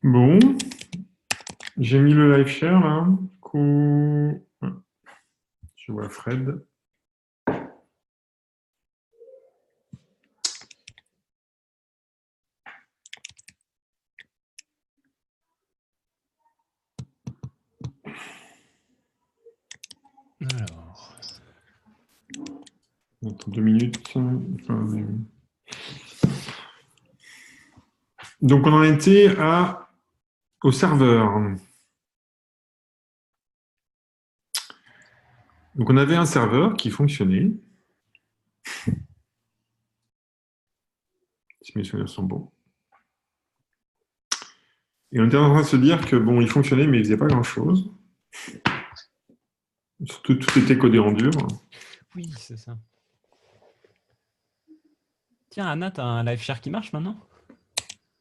Bon, j'ai mis le live share là. Je vois Fred. Alors. Dans 2 minutes. Donc on en était au serveur. Donc on avait un serveur qui fonctionnait. Si mes souvenirs sont bons. Et on était en train de se dire que bon, il fonctionnait, mais il faisait pas grand-chose. Surtout, tout était codé en dur. Oui, c'est ça. Tiens, Anna, t'as un live share qui marche maintenant?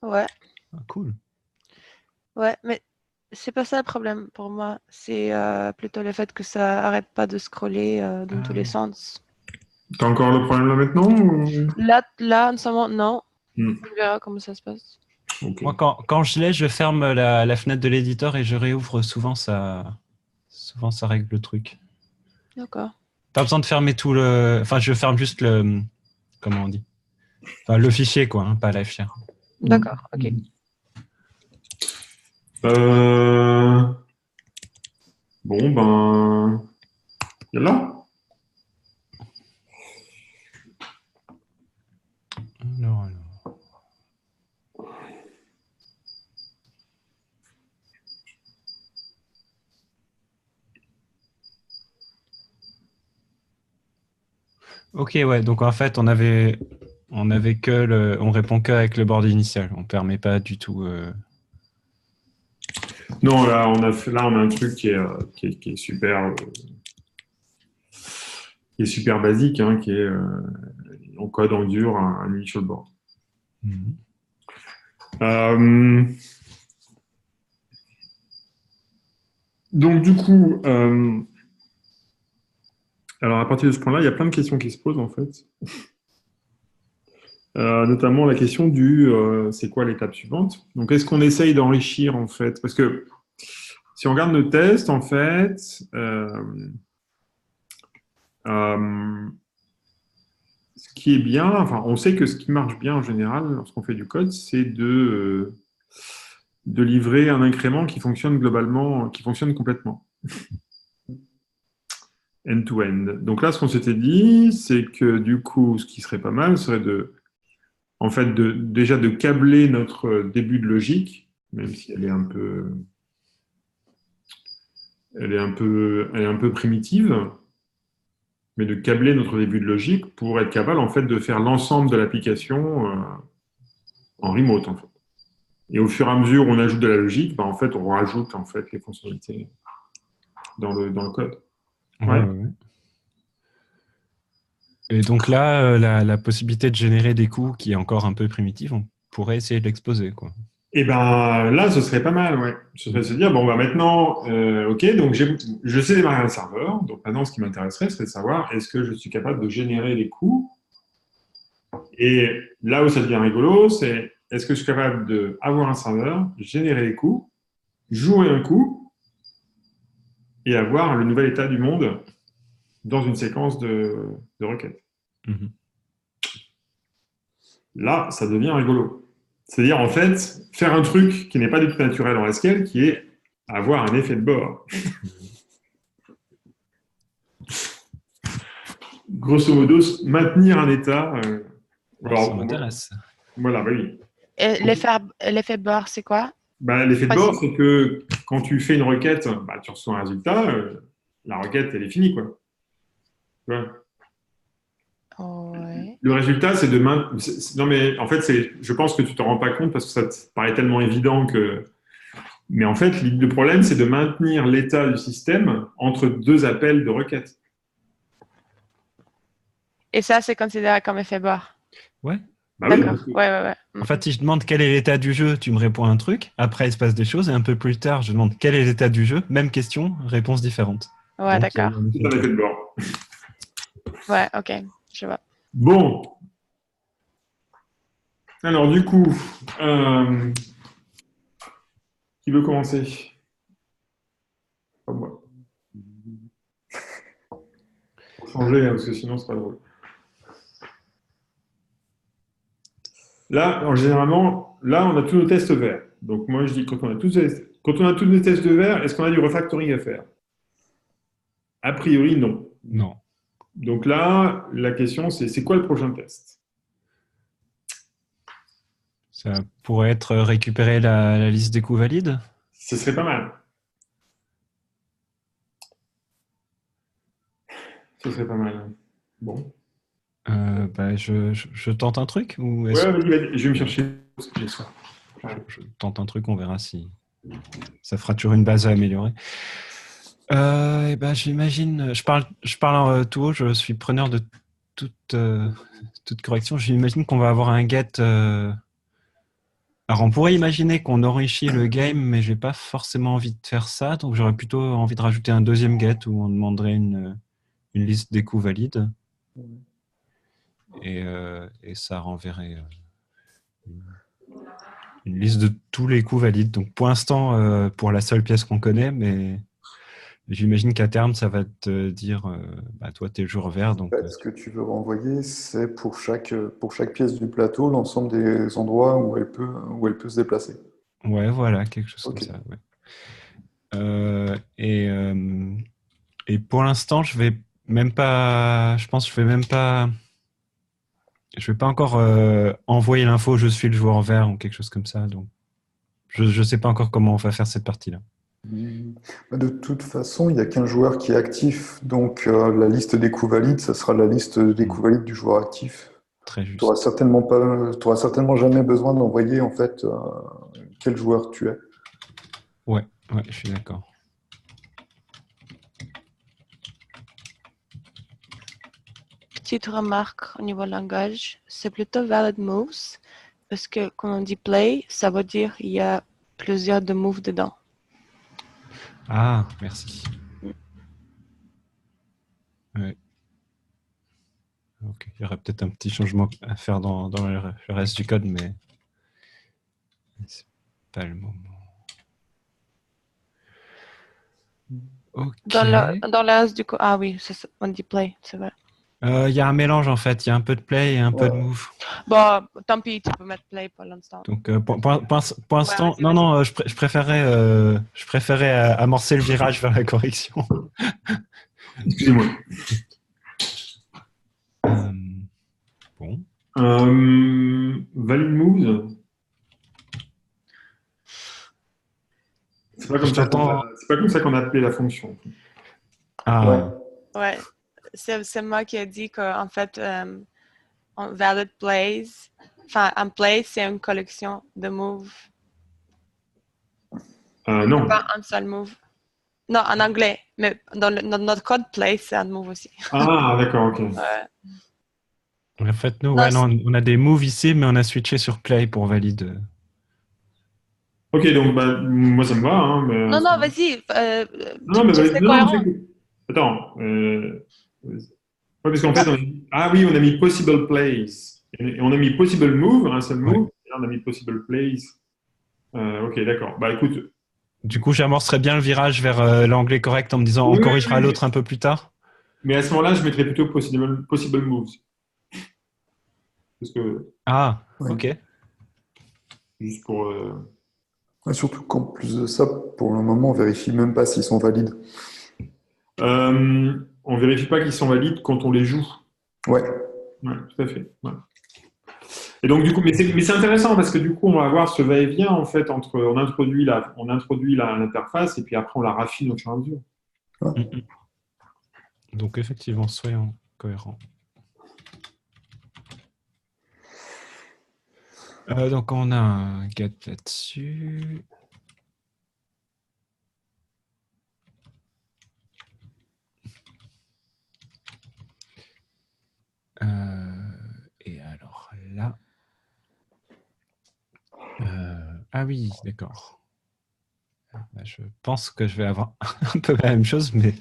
Ouais, Ah, cool. ouais, mais c'est pas ça le problème pour moi. C'est plutôt le fait que ça arrête pas de scroller dans tous les sens. T'as encore le problème là maintenant ou... Là, en ce moment, non. Hmm. On verra comment ça se passe. Okay. Moi, quand je l'ai, je ferme la fenêtre de l'éditeur et je réouvre. Souvent, ça règle le truc. D'accord. Pas besoin de fermer tout le... Enfin, je ferme juste le... Comment on dit? Enfin, le fichier, quoi, hein, pas live share. D'accord, ok. Bon, ben... Yallah. Alors. Ok, ouais, donc en fait, on répond que avec le board initial. On permet pas du tout... Non, là, on a un truc qui est super... qui est super basique, hein, qui est... on code en dur un initial board. Donc, du coup... alors, à partir de ce point-là, il y a plein de questions qui se posent, en fait. Notamment la question du c'est quoi l'étape suivante? Donc, est-ce qu'on essaye d'enrichir, en fait? Parce que si on regarde nos tests, en fait, ce qui est bien, enfin, on sait que ce qui marche bien en général lorsqu'on fait du code, c'est de livrer un incrément qui fonctionne globalement, qui fonctionne complètement. End-to-end. Donc là, ce qu'on s'était dit, c'est que du coup, ce qui serait pas mal serait déjà de câbler notre début de logique, même si elle est un peu primitive, mais de câbler notre début de logique pour être capable en fait de faire l'ensemble de l'application en remote en fait. Et au fur et à mesure où on ajoute de la logique, en fait on rajoute en fait les fonctionnalités dans le code. Ouais. Et donc là, la possibilité de générer des coûts qui est encore un peu primitive, on pourrait essayer de l'exposer, quoi. Et ben là, ce serait pas mal, ouais. Ce serait de se dire, bon, bah maintenant, ok, donc je sais démarrer un serveur. Donc maintenant, ce qui m'intéresserait, c'est de savoir est-ce que je suis capable de générer les coûts. Et là où ça devient rigolo, c'est est-ce que je suis capable d'avoir un serveur, générer les coûts, jouer un coup et avoir le nouvel état du monde dans une séquence de requêtes. Là, ça devient rigolo. C'est-à-dire, en fait, faire un truc qui n'est pas du tout naturel en SQL, qui est avoir un effet de bord. Grosso modo, maintenir un état. Ça m'intéresse. Voilà, bah oui. L'effet bar, c'est quoi? L'effet de bord, c'est que quand tu fais une requête, tu reçois un résultat, la requête, elle est finie, quoi. Ouais. Ouais. Le résultat, c'est de maintenir. Non, mais en fait, je pense que tu ne te rends pas compte parce que ça te paraît tellement évident que. Mais en fait, le problème, c'est de maintenir l'état du système entre deux appels de requête. Et ça, c'est considéré comme effet bar. Ouais. D'accord. Oui. Ouais. En fait, si je demande quel est l'état du jeu, tu me réponds un truc. Après, il se passe des choses. Et un peu plus tard, je demande quel est l'état du jeu. Même question, réponse différente. Ouais, d'accord. C'est un effet de bord. Ouais, ok. Je vois. Bon. Alors, du coup, Qui veut commencer? Pas moi. Faut changer, hein, parce que sinon, c'est pas drôle. Là, généralement, là, on a tous nos tests verts. Donc, moi, je dis, quand on a tous nos tests verts, est-ce qu'on a du refactoring à faire? A priori, non. Non. Donc là, la question, c'est quoi le prochain test? Ça pourrait être récupérer la liste des coups valides. Ce serait pas mal. Ce serait pas mal. Bon. Je tente un truc ou Ouais, vas-y, vas-y. Je vais me chercher ce que j'ai ça. je tente un truc, on verra si ça fera toujours une base à améliorer. J'imagine, je parle tout haut, je suis preneur de toute correction. J'imagine qu'on va avoir un get. Alors, on pourrait imaginer qu'on enrichit le game, mais j'ai pas forcément envie de faire ça, donc j'aurais plutôt envie de rajouter un deuxième get où on demanderait une liste des coups valides. Et ça renverrait une liste de tous les coups valides. Donc pour l'instant, pour la seule pièce qu'on connaît, mais j'imagine qu'à terme, ça va te dire toi, tu es le joueur vert. Donc, Ce que tu veux renvoyer, c'est pour chaque pièce du plateau, l'ensemble des endroits où elle peut se déplacer. ouais, voilà, quelque chose Ok. comme ça. Ouais. Et pour l'instant, je vais même pas. Je pense que je vais même pas. Je vais pas encore envoyer l'info je suis le joueur vert ou quelque chose comme ça. Donc, je sais pas encore comment on va faire cette partie-là. De toute façon, il n'y a qu'un joueur qui est actif, donc la liste des coups valides, ça sera la liste des coups valides du joueur actif. Très juste. Tu n'auras certainement jamais besoin d'envoyer en fait quel joueur tu es. Ouais, je suis d'accord. Petite remarque au niveau langage, c'est plutôt valid moves, parce que quand on dit play, ça veut dire qu'il y a plusieurs de moves dedans. Ah, merci. Ouais. Ok, il y aurait peut-être un petit changement à faire dans le reste du code, mais c'est pas le moment. Ok. Dans le reste du code, ah oui, on dit play, c'est vrai. Il y a un mélange en fait, il y a un peu de play et un peu de move. Bon, tant pis, tu peux mettre play pour l'instant. Donc pour l'instant, vas-y, non, vas-y. je préférais amorcer le virage vers la correction. Excusez-moi. Bon. Valid moves. C'est pas comme ça qu'on a appelé la fonction. Ah. Ouais, c'est moi qui ai dit qu'en fait, valid plays, enfin, un play, c'est une collection de moves. Non. Pas un seul move. Non, en anglais, mais dans notre code play, c'est un move aussi. Ah, d'accord, ok. Ouais. En fait, nous, Non, on a des moves ici, mais on a switché sur play pour valide. Ok, donc moi ça me va. Hein, mais, non, vas-y. non, mais C'est non, cohérent. attends. Ouais, parce qu'en fait, on a mis possible plays. Et on a mis possible move, un seul move. Ouais. Et là, on a mis possible plays. Ok, d'accord. Bah écoute. Du coup, j'amorcerais bien le virage vers l'anglais correct en me disant on corrigera l'autre un peu plus tard. Mais à ce moment-là, je mettrais plutôt possible moves. Parce que. Ah, Ouais. ok. Juste pour. Et surtout qu'en plus de ça, pour le moment, on vérifie même pas s'ils sont valides. On vérifie pas qu'ils sont valides quand on les joue. Ouais. Ouais, tout à fait. Ouais. Et donc du coup, mais c'est intéressant parce que du coup, on va avoir ce va-et-vient en fait entre on introduit l'interface et puis après on la raffine au fur et à mesure. Ouais. Donc effectivement, soyons cohérents. Donc on a un get là-dessus. Et alors là. Ah oui, d'accord. Je pense que je vais avoir un peu la même chose, mais.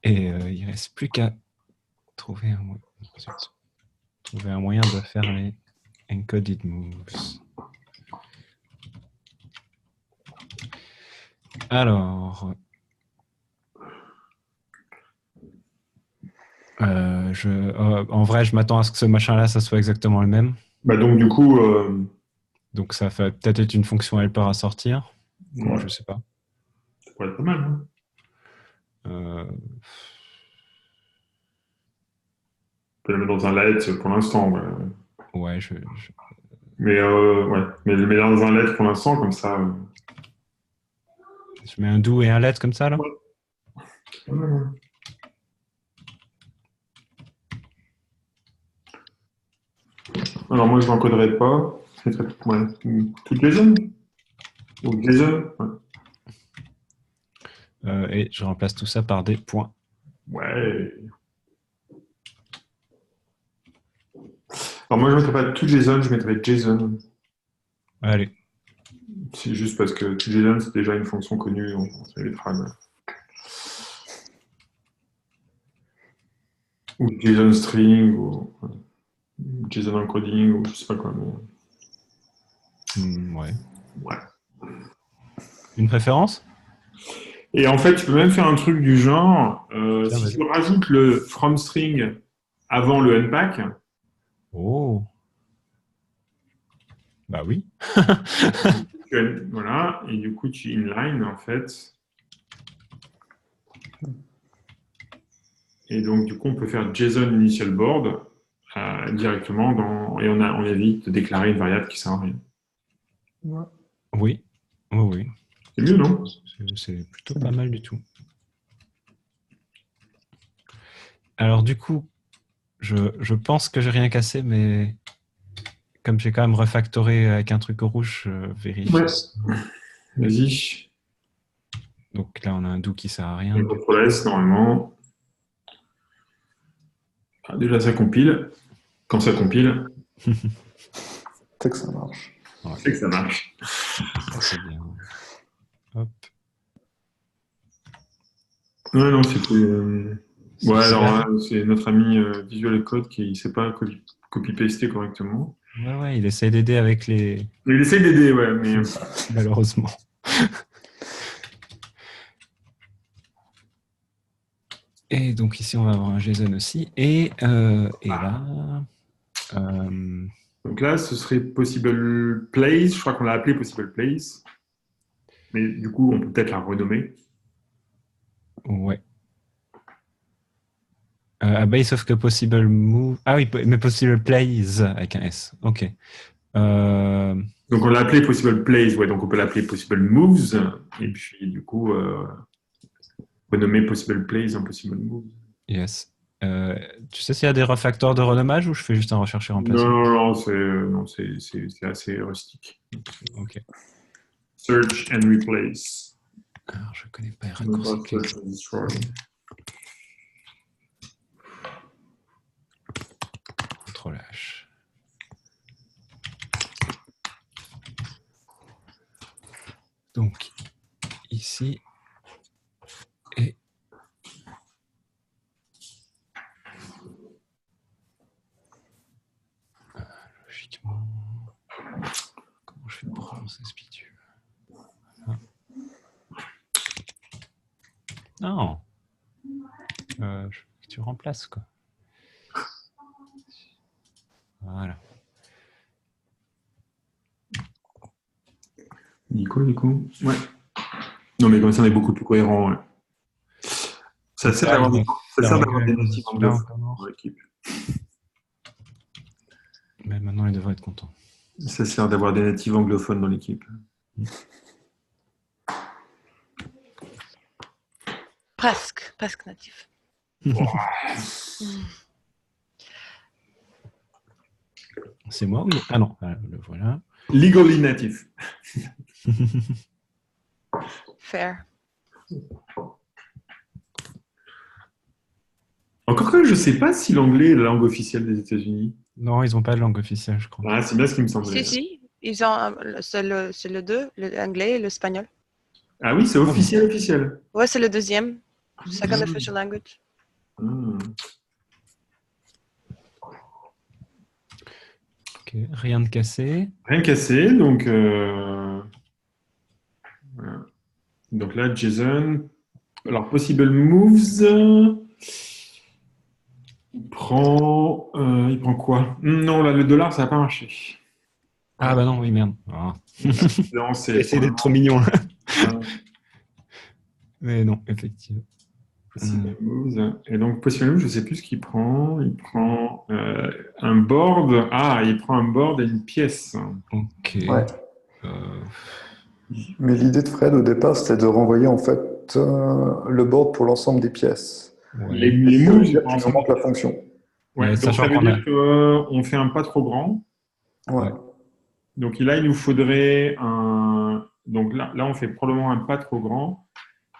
Et il ne reste plus qu'à trouver un mot. trouver un moyen de faire les encoded moves. Alors, en vrai, je m'attends à ce que ce machin-là, ça soit exactement le même. Bah donc du coup, Donc ça va peut-être être une fonction helper à sortir. ouais, Je sais pas. ça pourrait être pas mal. Hein. Euh, On peut le mettre dans un let pour l'instant. ouais, Mais ouais, mais le mettre dans un let pour l'instant, comme ça. je mets un do et un let comme ça là. Ouais. Ouais. Alors moi, je l'encoderai pas. Je mettrai tout JSON. Ou JSON. Ouais. Et je remplace tout ça par des points. Ouais. Alors moi, je ne mettrai pas tout JSON, je mettrai JSON. Allez. C'est juste parce que tout JSON, c'est déjà une fonction connue. On sait les frags. Ou JSON string, ou JSON encoding, ou je sais pas quoi. Mais... Ouais. Ouais. Une préférence? Et en fait, tu peux même faire un truc du genre, Tiens, si vas-y. tu rajoutes le from string avant le unpack, Oh. Bah oui. voilà, et du coup, tu inline, en fait. Et donc, du coup, on peut faire JSON initial board directement et on évite de déclarer une variable qui sert à rien. Ouais. Oui. Oui. C'est mieux, non? C'est plutôt pas mal du tout. Alors du coup, je pense que j'ai rien cassé, mais comme j'ai quand même refactoré avec un truc rouge, je vérifie. Ouais. Vas-y. Donc là, on a un do qui sert à rien. Et CTRL S, normalement. Ah, déjà, ça compile. Quand ça compile, C'est que ça marche. Voilà. c'est que ça marche. Ça, c'est bien. Hop. Ouais, non, c'était... Ouais, C'est alors super. c'est notre ami Visual Code qui ne sait pas copy-paster correctement. Ouais, il essaie d'aider avec les... Mais il essaye d'aider, ouais, mais... Malheureusement. Et donc ici, on va avoir un JSON aussi. Et là... Donc là, ce serait Possible Place. Je crois qu'on l'a appelé Possible Place. Mais du coup, on peut peut-être la renommer. ouais. A base of the possible move... Ah oui, mais possible plays avec un S. Ok. Donc on l'a appelé Possible Place, ouais, donc on peut l'appeler Possible Moves. Et puis du coup, renommer Possible Place en Possible Moves. Yes. Tu sais s'il y a des refactors de renommage ou je fais juste un rechercher remplacer? Non, c'est assez rustique. Ok. Search and replace. Alors, je connais pas les Non, raccourcis. pas search and destroy. Contrôle H. Donc, ici, et logiquement, comment je fais pour relancer ce bidule? Voilà. Non, tu remplaces quoi. Voilà. Nico, du coup. Ouais. Non, mais comme ça, on est beaucoup plus cohérent. Ouais. Ça sert d'avoir des natifs anglophones dans l'équipe. Mais maintenant, il devrait être content. Ça sert d'avoir des natifs anglophones dans l'équipe. Presque natif. C'est moi ou... Ah non, le voilà. Legally native. Fair. Encore que je ne sais pas si l'anglais est la langue officielle des États-Unis. Non, ils n'ont pas de langue officielle, je crois. Ah, c'est bien ce qui me semblait. Si, ils ont c'est le deux, l'anglais et l'espagnol. Ah oui, c'est officiel. Ouais, c'est le deuxième. Second official language. Hmm. Rien de cassé. Rien cassé, donc voilà. Donc là, Jason. Alors, possible moves. Il prend quoi? Non, là, le dollar, ça n'a pas marché. Ah bah non, oui, merde. Ah. Non, J'ai essayé d'être trop mignon. euh, Mais non, effectivement. possible moves. Et donc, possible moves, je ne sais plus ce qu'il prend. Il prend un board. Ah, il prend un board et une pièce. Ok. Ouais. Euh, Mais l'idée de Fred au départ, c'était de renvoyer en fait le board pour l'ensemble des pièces. ouais. Les Ça veut moves, dire pour qu'il nous l'ensemble. manque la fonction. Ouais, Ouais, donc sachant ça veut qu'on a- dire qu'on fait un pas trop grand. Ouais. Ouais. Donc là, il nous faudrait un. Donc là, on fait probablement un pas trop grand.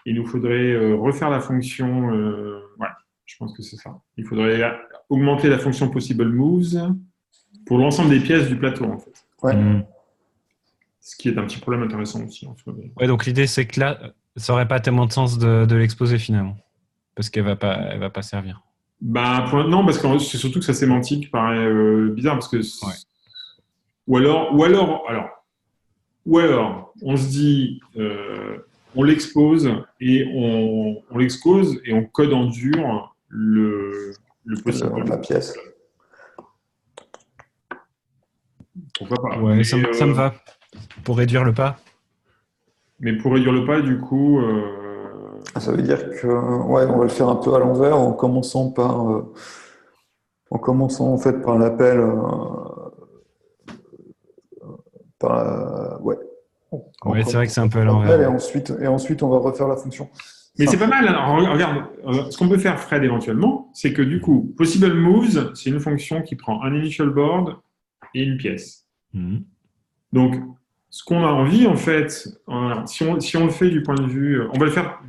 Il nous faudrait refaire la fonction. Ouais, je pense que c'est ça. Il faudrait augmenter la fonction possible moves pour l'ensemble des pièces du plateau, en fait. Ouais. Ce qui est un petit problème intéressant aussi. En fait. Ouais, donc l'idée, c'est que là, ça aurait pas tellement de sens de l'exposer finalement. Parce qu'elle elle va pas servir. Bah, non, parce que c'est surtout que sa sémantique paraît bizarre. Parce que. Ouais. Ou alors, on se dit, on l'expose et on l'expose et on code en dur le possible. La pièce. Pourquoi pas? Ouais, Mais, ça me va. Pour réduire le pas. mais pour réduire le pas, du coup, Ça veut dire que ouais, on va le faire un peu à l'envers en commençant en fait par l'appel ouais. Ouais, c'est vrai que c'est un peu à L'appel l'envers. et ensuite on va refaire la fonction. mais c'est pas mal. Alors, regarde, ce qu'on peut faire, Fred, éventuellement, c'est que du coup, possible moves, c'est une fonction qui prend un initial board et une pièce. Mhm. Donc, ce qu'on a envie, en fait, si on le fait du point de vue, on va le faire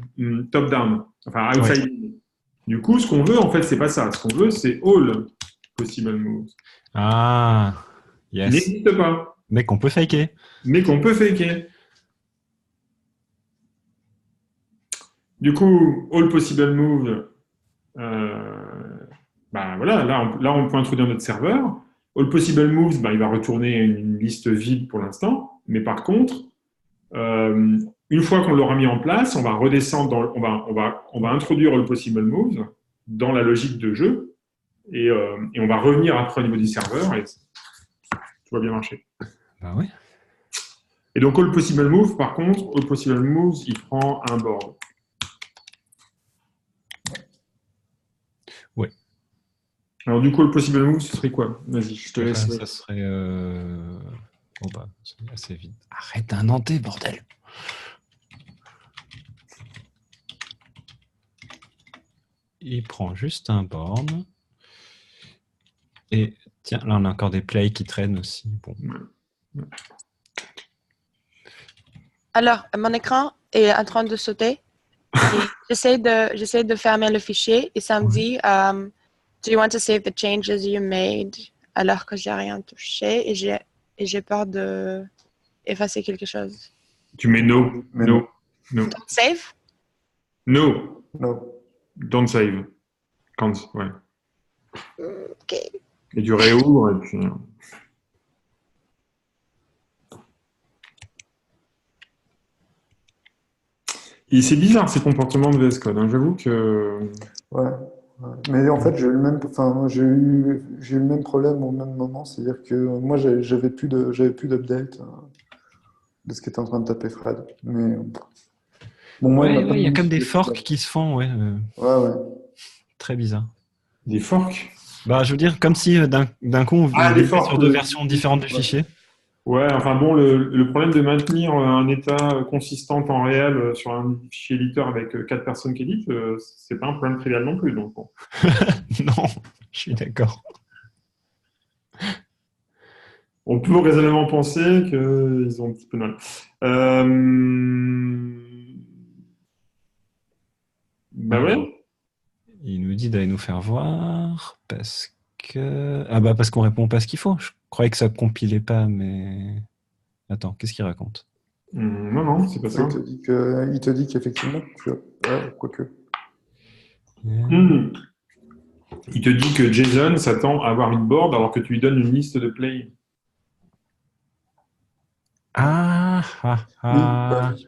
top-down, enfin outside. Du coup, ce qu'on veut, en fait, c'est pas ça. Ce qu'on veut, c'est all possible moves. Ah, Qui yes. n'existe pas, Mais qu'on peut faker. mais qu'on peut faker. Du coup, all possible move, bah voilà, là, on peut introduire notre serveur. All possible moves, bah, il va retourner une liste vide pour l'instant. Mais par contre, une fois qu'on l'aura mis en place, on va redescendre, on va introduire all possible moves dans la logique de jeu et on va revenir après au niveau du serveur et tout va bien marcher. Bah ouais. Et donc all possible move, par contre, all possible moves, il prend un board. Ouais. Alors du coup, all possible move, ce serait quoi? Vas-y, je te laisse. Ça serait. Oh bah, c'est assez vite. Arrête d'inventer, bordel. Il prend juste un borne. Et tiens, là on a encore des plays qui traînent aussi. Bon. Alors, mon écran est en train de sauter. Et j'essaie de fermer le fichier et ça me dit Do you want to save the changes you made? Alors que j'ai rien touché et j'ai peur de effacer quelque chose. Tu mets no. Don't save? No. No. Don't save. Can't, ouais. Ok. Et tu réouvres et puis. Et c'est bizarre ces comportements de VS Code. Hein. J'avoue que. Ouais. Mais en fait, j'ai eu le même, j'ai eu le même problème au même moment, c'est-à-dire que moi, j'avais plus d'update de ce qui était en train de taper Fred. Mais bon, moi, Ouais, il y a mis comme des sur- forks qui se font, ouais. Ouais. Très bizarre. Des forks. Bah, je veux dire, comme si d'un coup, on Ah, on des était forks, sur deux versions différentes du fichier. Ouais, enfin bon, le problème de maintenir un état consistant en réel sur un fichier éditeur avec 4 personnes qui éditent, c'est pas un problème trivial non plus. Donc, bon. Non, je suis d'accord. On peut raisonnablement penser qu'ils ont un petit peu de mal. Bah ouais. Il nous dit d'aller nous faire voir parce que... Ah bah parce qu'on répond pas ce qu'il faut. Je croyais que ça compilait pas, mais... Attends, qu'est-ce qu'il raconte? Non, c'est pas ça. Il te dit qu'effectivement, ouais, quoique. Il te dit que Jason s'attend à avoir une board alors que tu lui donnes une liste de play. Ah, Oui, bah oui.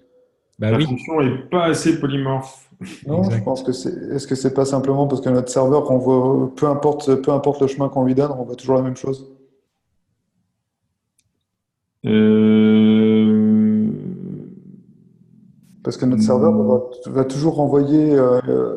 Bah La oui, fonction est pas assez polymorphe. Non, je exact. pense que c'est. Est-ce que c'est pas simplement parce que notre serveur renvoie, peu importe le chemin qu'on lui donne, on renvoie toujours la même chose? Euh, Parce que notre serveur va toujours renvoyer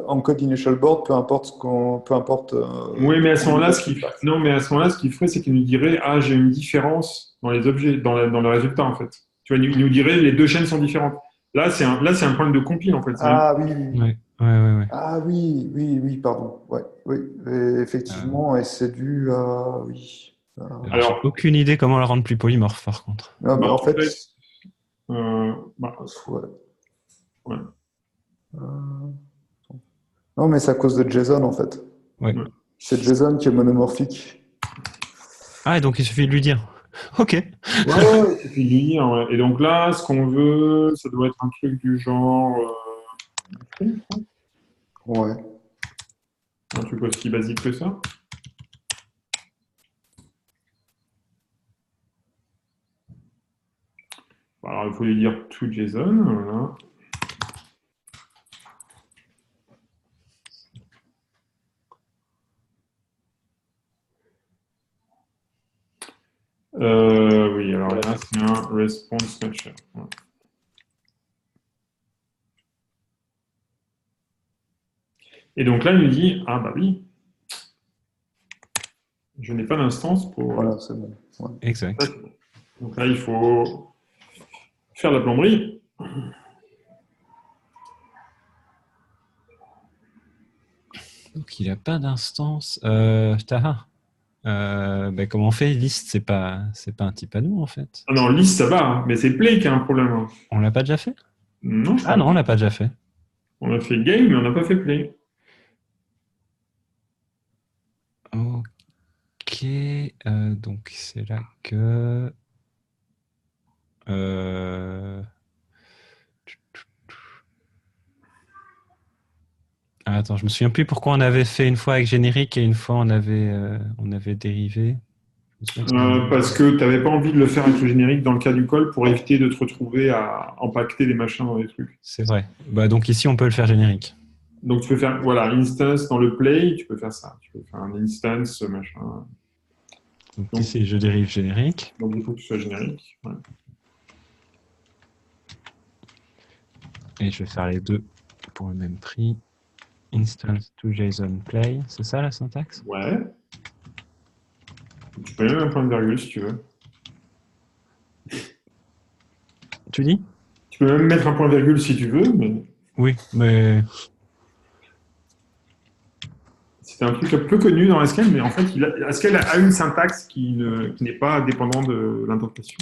en code initial board, peu importe Oui, mais à ce qu'on lui moment-là, donne cette passe. non, mais à ce moment-là, ce qu'il ferait, c'est qu'il nous dirait, ah, j'ai une différence dans les objets, dans le résultat, en fait. Tu vois, il nous dirait, les deux chaînes sont différentes. Là, c'est un problème de compile, en fait. Ah oui, oui, oui. Ouais. Ah oui, oui, oui, pardon. Ouais, oui, et Euh, effectivement, et c'est dû à oui. alors, j'ai Alors, aucune idée comment la rendre plus polymorphe, par contre. Ah, bah, bah, en en fait, fait, bah, ouais. ouais, Euh, non, mais c'est à cause de JSON en fait. Ouais. ouais. C'est JSON qui est monomorphique. Ah, et donc il suffit de lui dire. Ok. Ouais, ouais, il suffit de lui dire, ouais. Et donc là, ce qu'on veut, ça doit être un truc du genre, Ouais. un truc aussi basique que ça. Bon, alors, il faut lui dire to JSON, voilà. Oui, alors là, c'est un response matcher. Ouais. Et donc là, il nous dit, ah bah oui, je n'ai pas d'instance pour... Voilà, c'est bon. Ouais. Exact. Donc là, il faut faire la plomberie. Donc il n'a pas d'instance. Taha. Ben, comment on fait? List, c'est pas un type à nous, en fait. Ah non, list, ça va, hein, mais c'est play qui a un problème, hein. On l'a pas déjà fait? Non, je Ah crois non, on pas. l'a pas déjà fait. On a fait game, mais on n'a pas fait play. Ok. Donc c'est là que. euh, Ah, attends, je me souviens plus pourquoi on avait fait une fois avec générique et une fois on avait dérivé. Je me souviens que Parce que tu n'avais pas envie de le faire avec le générique dans le cas du call pour éviter de te retrouver à empaqueter des machins dans des trucs. c'est vrai. Bah, donc ici, on peut le faire générique. Donc tu peux faire, voilà, instance dans le play, tu peux faire ça. Tu peux faire un instance, machin. Donc Donc, ici, je dérive générique. donc il faut que tu sois générique. Ouais. Et je vais faire les deux pour le même prix. Instance to JSON play. C'est ça la syntaxe? Ouais. Tu peux même un point de virgule si tu veux. Tu dis? Tu peux même mettre un point virgule si tu veux, mais Oui, mais c'est un truc un peu connu dans Haskell, mais en fait, Haskell a une syntaxe qui n'est pas dépendante de l'indentation.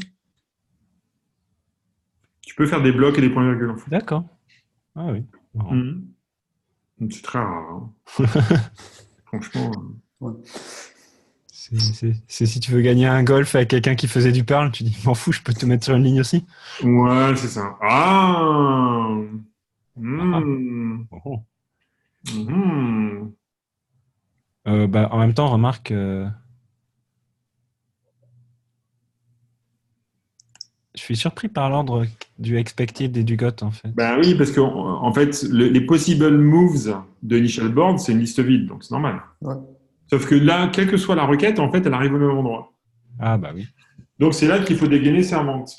Tu peux faire des blocs et des points virgules en fait. d'accord. Ah oui. Marrant. C'est très rare, hein. Franchement. Ouais. C'est si tu veux gagner un golf avec quelqu'un qui faisait du Perl, tu dis, m'en fous, je peux te mettre sur une ligne aussi. Ouais, c'est ça. Ah. Oh. Mhm. Bah, en même temps, remarque, je suis surpris par l'ordre du expected et du got, en fait. Ben oui, parce que en fait, les possible moves de initial board, c'est une liste vide, donc c'est normal. Ouais. Sauf que là, quelle que soit la requête, en fait, elle arrive au même endroit. Ah bah oui. Donc c'est là qu'il faut dégainer servante.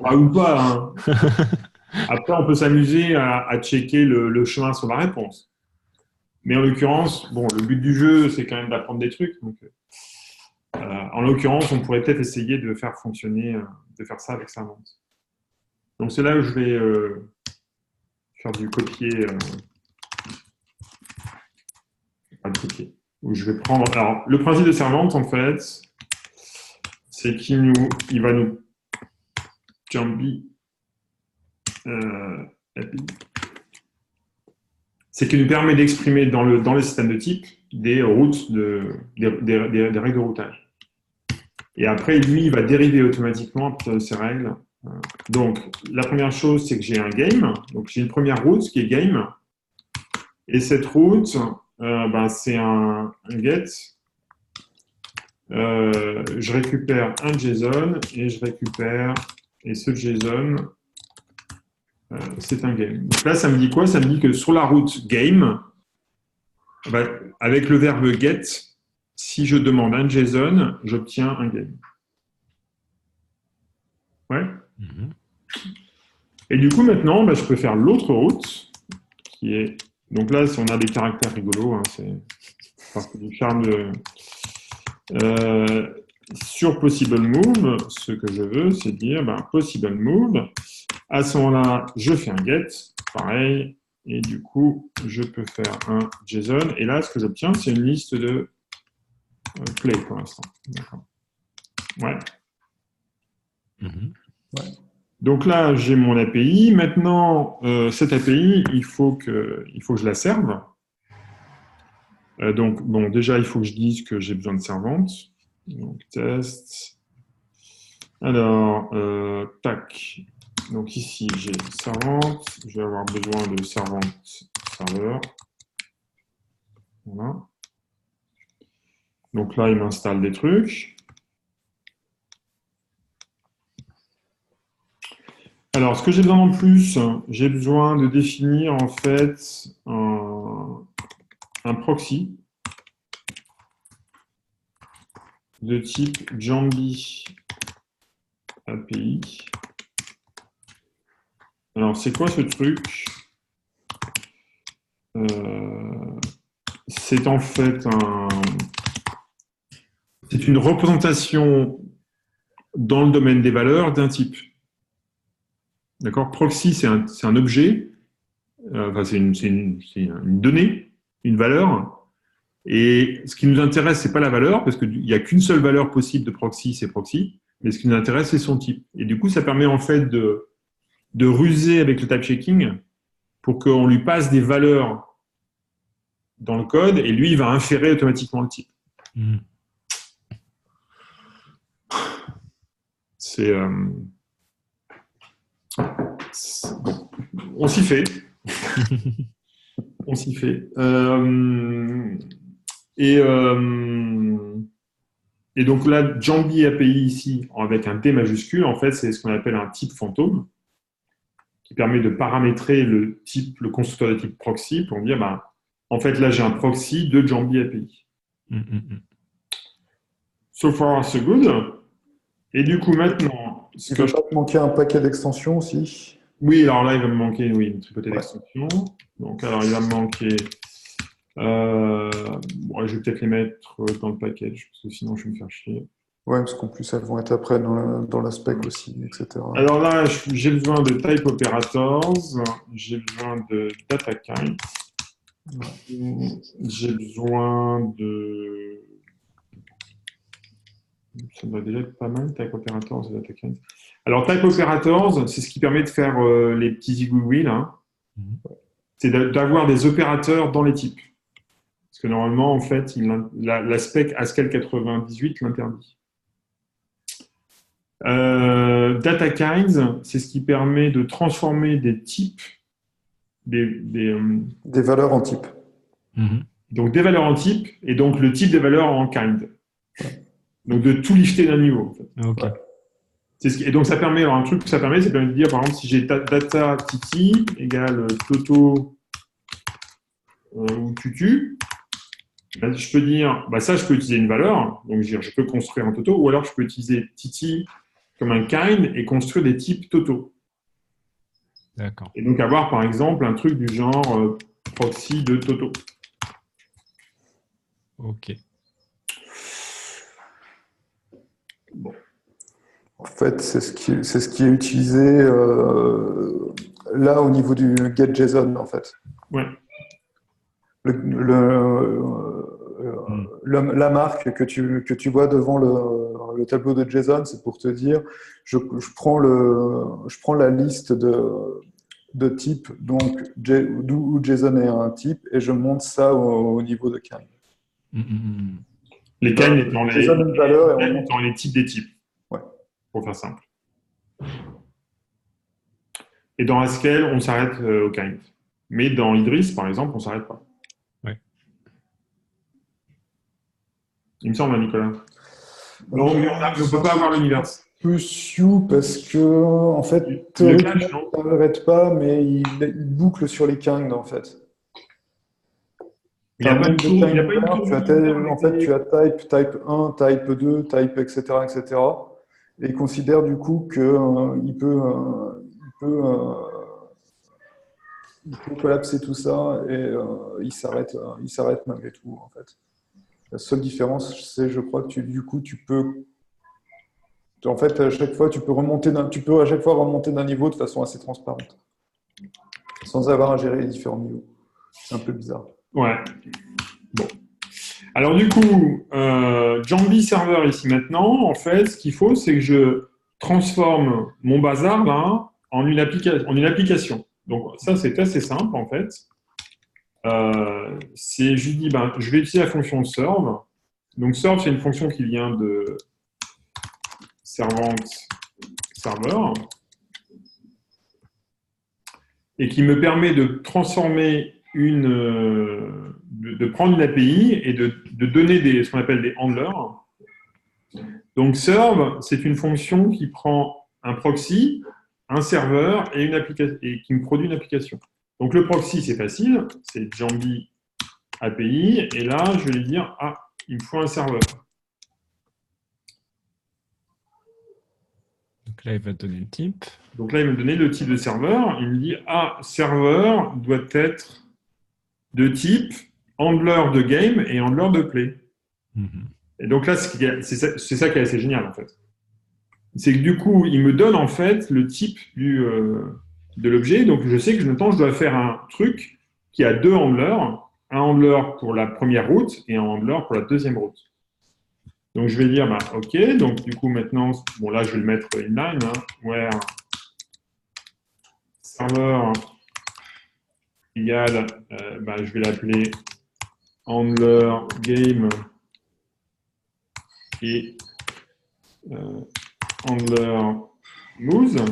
Ah, ou pas, hein. Après, on peut s'amuser à checker le chemin sur la réponse. Mais en l'occurrence, bon, le but du jeu, c'est quand même d'apprendre des trucs. Donc, en l'occurrence, on pourrait peut-être essayer de faire fonctionner, de faire ça avec servante. Donc c'est là où je vais faire du copier, pas de copier, où je vais prendre. Alors, le principe de servante, en fait, c'est il va nous Jambi API. C'est qu'il nous permet d'exprimer dans le système de type des routes, des règles de routage. Et après, lui, il va dériver automatiquement ces règles. Donc, la première chose, c'est que j'ai un game. Donc, j'ai une première route qui est game. Et cette route, c'est un get je récupère un JSON et et ce JSON, c'est un game. Donc là, ça me dit quoi? Ça me dit que sur la route game, bah, avec le verbe get, si je demande un JSON, j'obtiens un game. Ouais. Mhm. Et du coup, maintenant, bah, je peux faire l'autre route, qui est... Donc là, si on a des caractères rigolos, hein, c'est partie du charme de... sur possible move, ce que je veux, c'est dire ben, possible move. À ce moment-là, je fais un get, pareil, et du coup, je peux faire un JSON. Et là, ce que j'obtiens, c'est une liste de play pour l'instant. D'accord. Ouais. Mhm. Ouais. Donc là, j'ai mon API. Maintenant, cette API, il faut que je la serve. Donc, bon, déjà, il faut que je dise que j'ai besoin de servante. Donc, test. Alors, tac. Donc ici, j'ai servante. Je vais avoir besoin de servante serveur. Voilà. Donc là, il m'installe des trucs. Alors, ce que j'ai besoin en plus, j'ai besoin de définir en fait un proxy de type Jambi API. Alors, c'est quoi ce truc? C'est en fait c'est une représentation dans le domaine des valeurs d'un type. D'accord? Proxy, c'est un objet, enfin, c'est une donnée, une valeur. Et ce qui nous intéresse, c'est pas la valeur, parce qu'il n'y a qu'une seule valeur possible de proxy, c'est proxy. Mais ce qui nous intéresse, c'est son type. Et du coup, ça permet en fait de ruser avec le type checking pour qu'on lui passe des valeurs dans le code et lui, il va inférer automatiquement le type. Mhm. C'est bon, on s'y fait. On s'y fait. Et donc là, Jambi API ici, avec un T majuscule, en fait, c'est ce qu'on appelle un type fantôme, qui permet de paramétrer le type, le constructeur de type proxy pour dire, ben, en fait, là, j'ai un proxy de Jambi API. Mhm. So far, so good. Et du coup, maintenant, Il ne va pas te manquer un paquet d'extensions aussi. oui, alors là, il va me manquer une tripotée Ouais. d'extensions. Donc, alors, il va me manquer... bon, je vais peut-être les mettre dans le package, parce que sinon, je vais me faire chier. Ouais, parce qu'en plus, elles vont être après dans la spec aussi, etc. Alors là, j'ai besoin de type operators, j'ai besoin de data kind, j'ai besoin de... Ça doit déjà être pas mal, type operators et data kind. Alors, type operators, c'est ce qui permet de faire les petits zigouilles, là. Mhm. C'est d'avoir des opérateurs dans les types. Parce que normalement, en fait, la spec Haskell 98 l'interdit. Data kinds, c'est ce qui permet de transformer des types, Des valeurs en type. Mhm. donc des valeurs en type, et donc le type des valeurs en kind. Donc de tout lifter d'un niveau. En fait. Ok. Ouais. Et donc ça permet, alors un truc que ça permet de dire, par exemple, si j'ai data titi égale toto ou tutu, ben, je peux dire, bah ça, je peux utiliser une valeur, donc je peux construire un toto, ou alors je peux utiliser titi comme un kind et construire des types toto. D'accord. Et donc avoir, par exemple, un truc du genre proxy de toto. Ok. Bon. En fait, c'est ce qui est utilisé là au niveau du get.json, en fait. Ouais. La marque que tu vois devant le tableau de JSON, c'est pour te dire, je prends la liste de types, donc où JSON est un type, et je monte ça au niveau de kind. Mhm. Les kinds étant JSON une valeur et on monte. étant les types des types. Ouais. Pour faire simple. Et dans Haskell, on s'arrête au kind. Mais dans Idris, par exemple, on ne s'arrête pas. Ouais. Il me semble, Nicolas. Non, mais on ne peut pas avoir l'univers. Peu sioux parce que, en fait, Le théoriquement, cache, non? ça n'arrête pas, mais il boucle sur les kinds, en fait. Il n'a pas une tour, il a pas une Kinds tour ouverts, en fait, tu as type 1, type 2, type, etc., etc. Et il considère du coup il peut collapser tout ça et il s'arrête malgré tout, en fait. La seule différence, c'est, je crois, que tu peux, en fait, à chaque fois, tu peux à chaque fois remonter d'un niveau de façon assez transparente, sans avoir à gérer les différents niveaux. C'est un peu bizarre. Ouais. Bon. Alors du coup, Jambi Server ici maintenant, en fait, ce qu'il faut, c'est que je transforme mon bazar là en une application. Donc ça, c'est assez simple en fait. Je dis, je vais utiliser la fonction serve. Donc serve, c'est une fonction qui vient de servant serveur et qui me permet de transformer de prendre une API et de donner ce qu'on appelle des handlers. Donc serve, c'est une fonction qui prend un proxy, un serveur et une application et qui me produit une application. Donc le proxy, c'est facile, c'est Jambi API, et là, je vais lui dire, il me faut un serveur. Donc là, il va te donner le type. Donc là, il va me donner le type de serveur. Il me dit, serveur doit être de type handler de game et handler de play. Et donc là, c'est ça qui est assez génial, en fait. C'est que du coup, il me donne, en fait, le type de l'objet. Donc, je sais que maintenant, je dois faire un truc qui a deux handlers. Un handler pour la première route et un handler pour la deuxième route. Donc, je vais dire, OK. Donc, du coup, maintenant, bon, là, je vais le mettre inline. Where serveur égale, je vais l'appeler handler game et handler moves.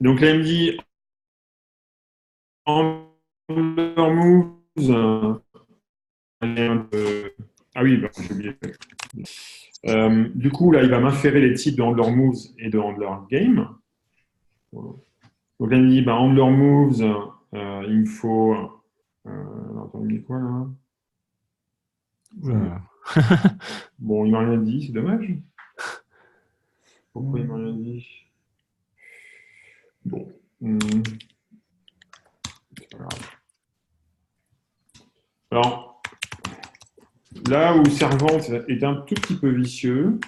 Donc là, il me dit handler moves. Ah oui, j'ai oublié. Du coup, là, il va m'inférer les types de handler moves et de handler game. Donc là, il me dit handler moves, il me faut. Attends, il me dit quoi là? Bon, il m'a rien dit, c'est dommage. Pourquoi il m'a rien dit? Bon. C'est pas grave. Alors, là où servante est un tout petit peu vicieux,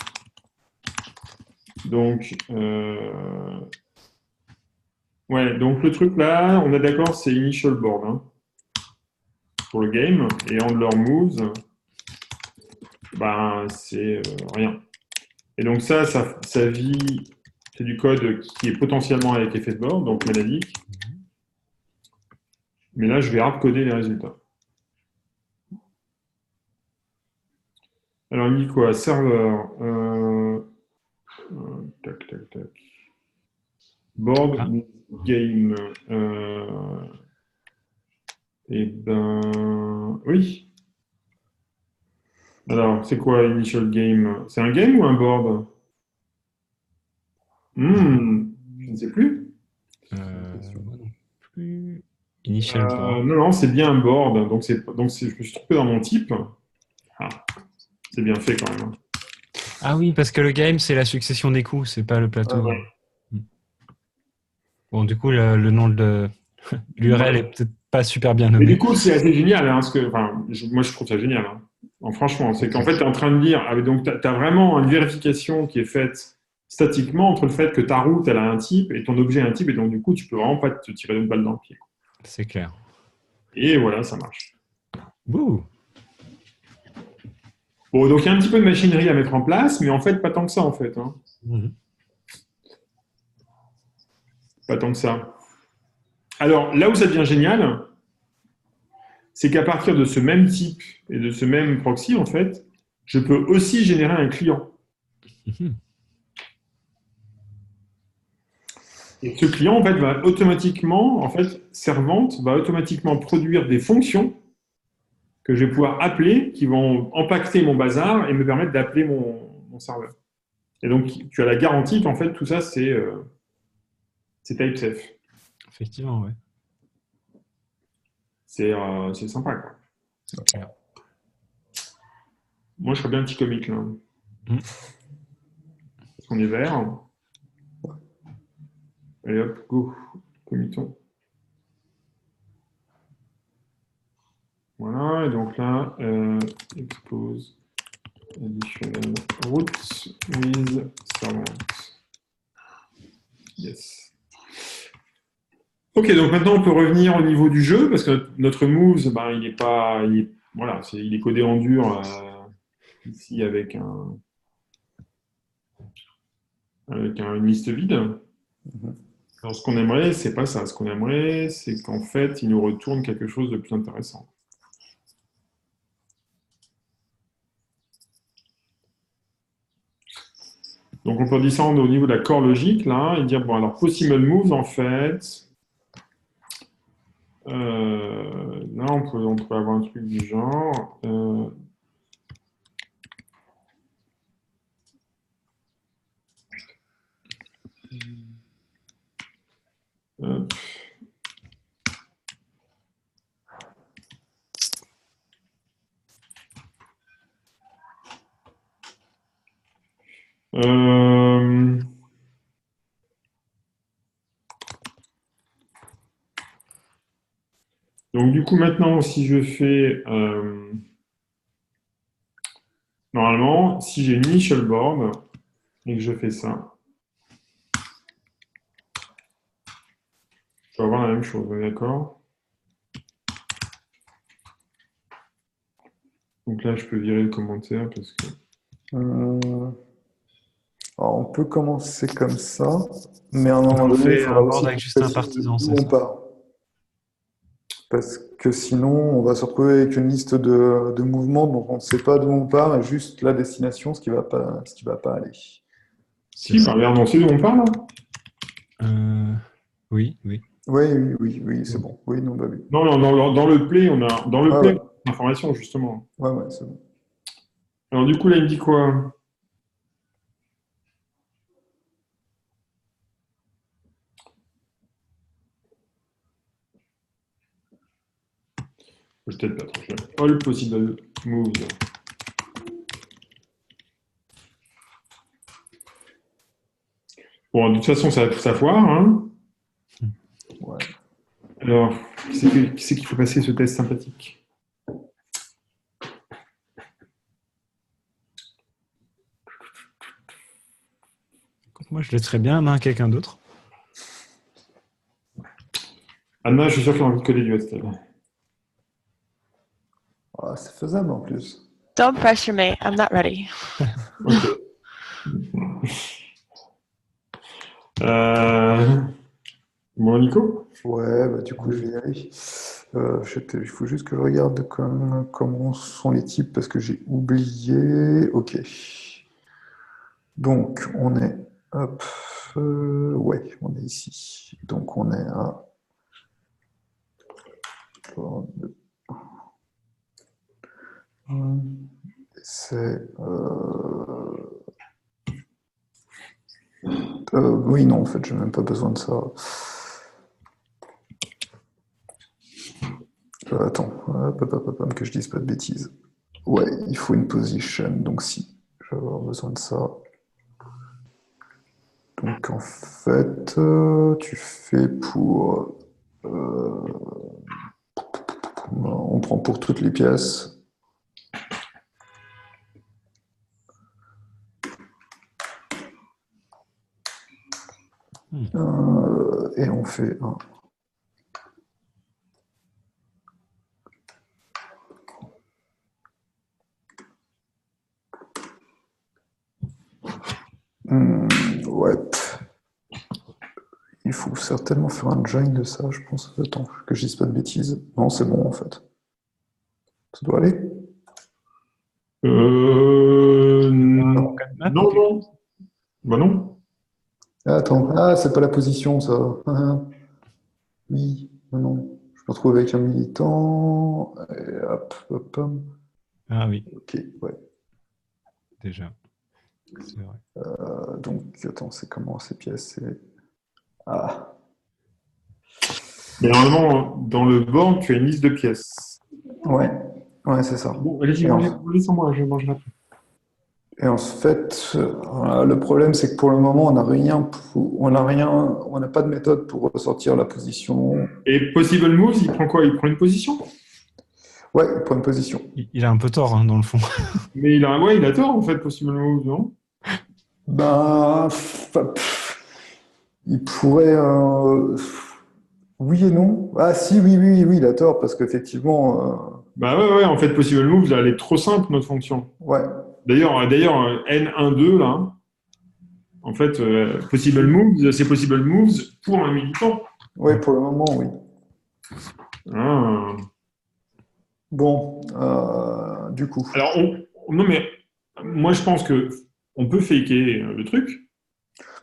donc, donc le truc là, on est d'accord, c'est initial board pour le game, et handler moves, c'est rien. Et donc ça vit, c'est du code qui est potentiellement avec effet de board, donc mélodique. Mais là, je vais hardcoder les résultats. Alors, il me dit quoi? Serveur. Tac. Board, game. Oui. Alors, c'est quoi initial game? C'est un game ou un board? Je ne sais plus. Moi non plus. Initial board. Non, c'est bien un board. Donc, je me suis trompé dans mon type. C'est bien fait quand même. Ah oui, parce que le game, c'est la succession des coups, c'est pas le plateau. Ouais. Bon, du coup, le nom de l'URL est peut-être pas super bien nommé. Mais du coup, c'est assez génial. Moi, je trouve ça génial. Franchement, c'est qu'en fait, tu es en train de dire, donc tu as vraiment une vérification qui est faite statiquement entre le fait que ta route, elle a un type et ton objet a un type, et donc du coup, tu peux vraiment pas te tirer une balle dans le pied. C'est clair. Et voilà, ça marche. Ouh. Bon, donc il y a un petit peu de machinerie à mettre en place, mais en fait, pas tant que ça, en fait. Pas tant que ça. Alors, là où ça devient génial, c'est qu'à partir de ce même type et de ce même proxy, en fait, je peux aussi générer un client. Et ce client, en fait, va automatiquement, en fait, Servante va automatiquement produire des fonctions que je vais pouvoir appeler, qui vont impacter mon bazar et me permettre d'appeler mon serveur. Et donc, tu as la garantie qu'en fait, tout ça, c'est type safe. Effectivement, ouais. C'est sympa, quoi. C'est clair. Moi, je ferais bien un petit comic, là. Parce qu'on est vert. Allez, hop, go. Comiton. Voilà, et donc là, expose additional routes with servant. Yes. Ok, donc maintenant on peut revenir au niveau du jeu, parce que notre moves, ben, il est pas, voilà, il est codé en dur ici avec une liste vide. Alors ce qu'on aimerait, c'est pas ça. Ce qu'on aimerait, c'est qu'en fait, il nous retourne quelque chose de plus intéressant. Donc on peut descendre au niveau de la core logique là et dire bon alors possible moves en fait. Là on peut avoir un truc du genre. Hop. Donc du coup maintenant si je fais normalement si j'ai une initial board et que je fais ça, je vais avoir la même chose, d'accord? Donc là je peux virer le commentaire parce que. Alors, on peut commencer comme ça, mais à un moment On donné, il fait faudra un aussi board avec qu'on juste un précise partisan, d'où c'est on ça? part. Parce que sinon, on va se retrouver avec une liste de mouvements dont on ne sait pas d'où on part et juste la destination, ce qui va pas aller. C'est Si, ça. bah, regarde, on sait d'où on parle. Oui, oui. Oui, c'est bon. Oui, non, bah oui. Non, non, dans le play, on a Ouais. l'information justement. Ouais, c'est bon. Alors du coup là il me dit quoi? Je vais peut-être pas trop faire. All possible moves. Bon, de toute façon, ça foire. Hein. Ouais. Alors, qui c'est qui fait passer ce test sympathique? Moi, je laisserais bien à main quelqu'un d'autre. Anna, je suis sûr qu'elle a envie de coller du Hostel. Ah, c'est faisable en plus. Don't pressure me. I'm not ready. Ok. Bon, Nico? Ouais, bah, du coup, je vais y aller. Il faut juste que je regarde comment sont les types parce que j'ai oublié. Ok. Donc, on est. Hop. Ouais, on est ici. Donc, on est à. C'est. Oui, non, en fait, j'ai même pas besoin de ça. Attends, que je dise pas de bêtises. Ouais, il faut une position, donc si, je vais avoir besoin de ça. Donc en fait, tu fais pour... on prend pour toutes les pièces. Et on fait un... Ouais. Il faut certainement faire un join de ça, je pense. Attends, que je dise pas de bêtises. Non, c'est bon en fait. Ça doit aller? Non, Map, non. Bah non. Ah, attends, c'est pas la position, ça. Oui, non. Je me retrouve avec un militant. Et hop, hop, hop. Ah oui, Ok, ouais. déjà. C'est vrai. Donc, attends, c'est comment ces pièces? Ah, Mais normalement, dans le board, tu as une liste de pièces. ouais, ouais, c'est ça. Bon, allez-y, Et en, mangez sans moi, je mangerai après. et en fait, le problème, c'est que pour le moment, on n'a pas de méthode pour ressortir la position. Et Possible Moves, il prend quoi? Il prend une position? Ouais, pour une position. Il a un peu tort, hein, dans le fond. Mais il a tort, en fait, Possible Moves, non? Ben, il pourrait. Oui et non. Ah, si, oui, oui, oui, il a tort, parce qu'effectivement, Bah ouais, en fait, Possible Moves, là, elle est trop simple, notre fonction. ouais, D'ailleurs, N12, là, en fait, Possible Moves, c'est Possible Moves pour un militant. ouais, pour le moment, oui. Ah. Bon, du coup, Alors, non, mais moi, je pense que on peut faker le truc.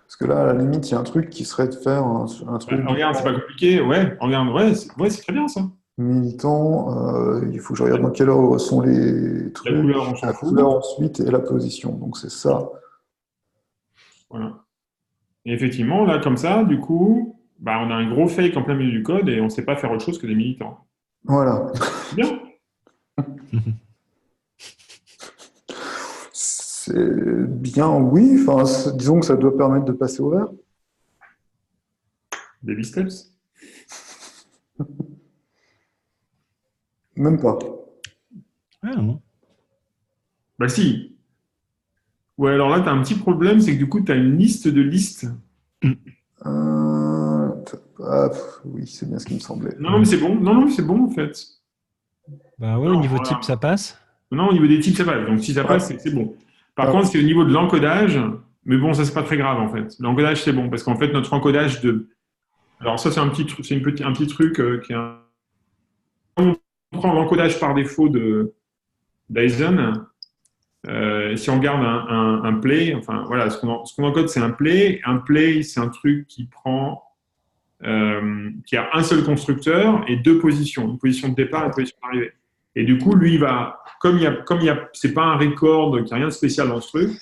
parce que là, à la limite, il y a un truc qui serait de faire un Bah, truc regarde, c'est pas compliqué. Ouais, regarde, ouais, c'est très bien, ça. militant. Il faut que je regarde dans quelle ordre sont les La trucs, couleur, on s'en la fout. couleur ensuite et la position. Donc c'est ça. Voilà. Et effectivement, là, comme ça, du coup, bah, on a un gros fake en plein milieu du code et on ne sait pas faire autre chose que des militants. Voilà. C'est bien. C'est bien, oui. Enfin, disons que ça doit permettre de passer au vert. Baby steps. Même pas. Ah, non. Bah si. Ouais, alors là, tu as un petit problème, c'est que du coup, tu as une liste de listes. Oui, c'est bien ce qui me semblait. Non, mais c'est bon. Non, mais c'est bon, en fait. Bah ouais, au Non, niveau voilà. type, ça passe. Non, au niveau des types, ça passe. Donc, si ça Ouais. passe, c'est bon. Par Ouais. contre, c'est au niveau de l'encodage. Mais bon, ça, c'est pas très grave, en fait. L'encodage, c'est bon. Parce qu'en fait, notre encodage de. Alors, ça, c'est un petit truc, un petit truc qui est un. On prend l'encodage par défaut de Dyson. Si on regarde un play, enfin, voilà, ce qu'on encode, c'est un play. Un play, c'est un truc qui prend. Qui a un seul constructeur et deux positions, une position de départ et une position d'arrivée. Et du coup, lui, il va, c'est pas un record, qu'il n'y a rien de spécial dans ce truc,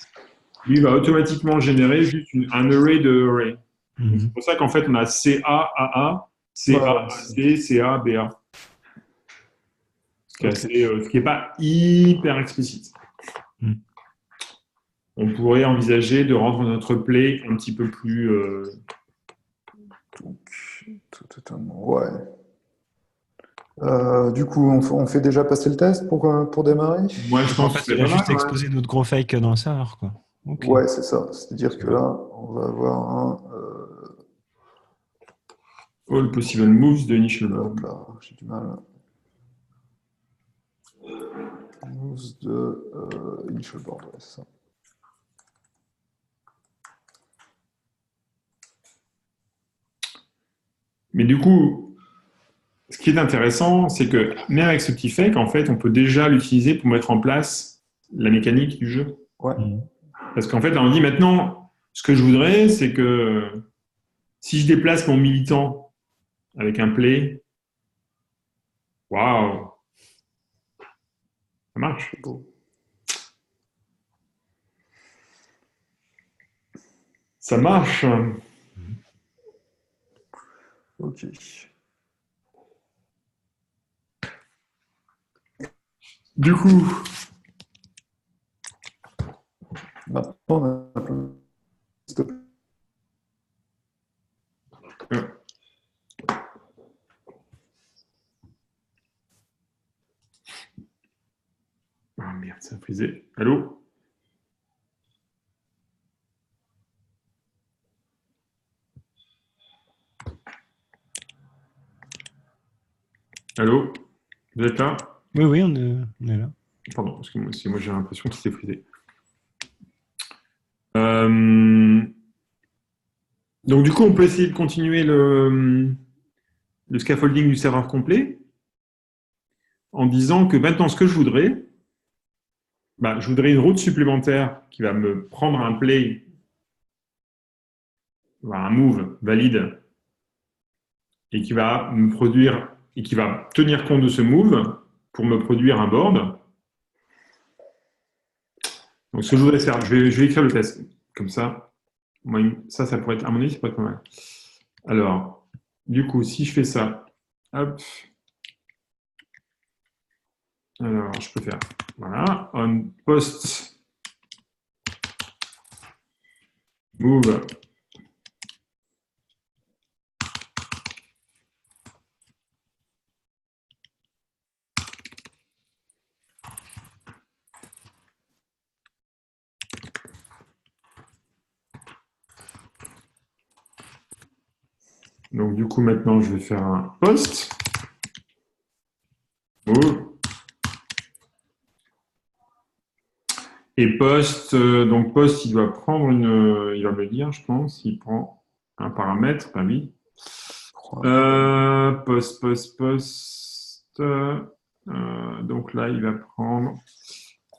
lui, il va automatiquement générer juste un array de array. Donc, c'est pour ça qu'en fait, on a CA, AA, CA, C, CA, BA. Ce qui n'est pas hyper explicite. Mm. On pourrait envisager de rendre notre play un petit peu plus. Ouais. Du coup, on fait déjà passer le test pour démarrer? Moi, je En pense que fait, c'est il a pas mal. juste exposé notre gros fake dans le serveur, quoi. Ok. Ouais, c'est ça. C'est-à-dire que là, on va avoir All possible moves de Nishiloba. hop là, j'ai du mal. News de Initial Board, ouais, c'est ça. Mais du coup, ce qui est intéressant, c'est que même avec ce petit fake, en fait, on peut déjà l'utiliser pour mettre en place la mécanique du jeu. Ouais. Mm. Parce qu'en fait, on dit maintenant, ce que je voudrais, c'est que si je déplace mon militant avec un play, waouh, ça marche. C'est beau. Ça marche. Ok. Du coup, Maintenant, on a plein de stop. ah merde, ça a frisé. Allô? Allô? Vous êtes là? Oui, oui, on est là. Pardon, parce que moi j'ai l'impression qu'il s'est frisé. Donc du coup, on peut essayer de continuer le scaffolding du serveur complet en disant que maintenant, ce que je voudrais, je voudrais une route supplémentaire qui va me prendre un play voilà, un move valide et qui va me produire et qui va tenir compte de ce move pour me produire un board. Donc, ce que je voudrais faire, je vais écrire le test. Comme ça, moi, ça pourrait être, à mon avis, ça pourrait être pas mal. Alors, du coup, si je fais ça, hop. Alors, je peux faire, voilà, on post move. Donc, du coup, maintenant, je vais faire un post. Move. Et post, donc post, il doit prendre il va me dire, je pense, il prend un paramètre, ben oui. Post. Donc là, il va prendre.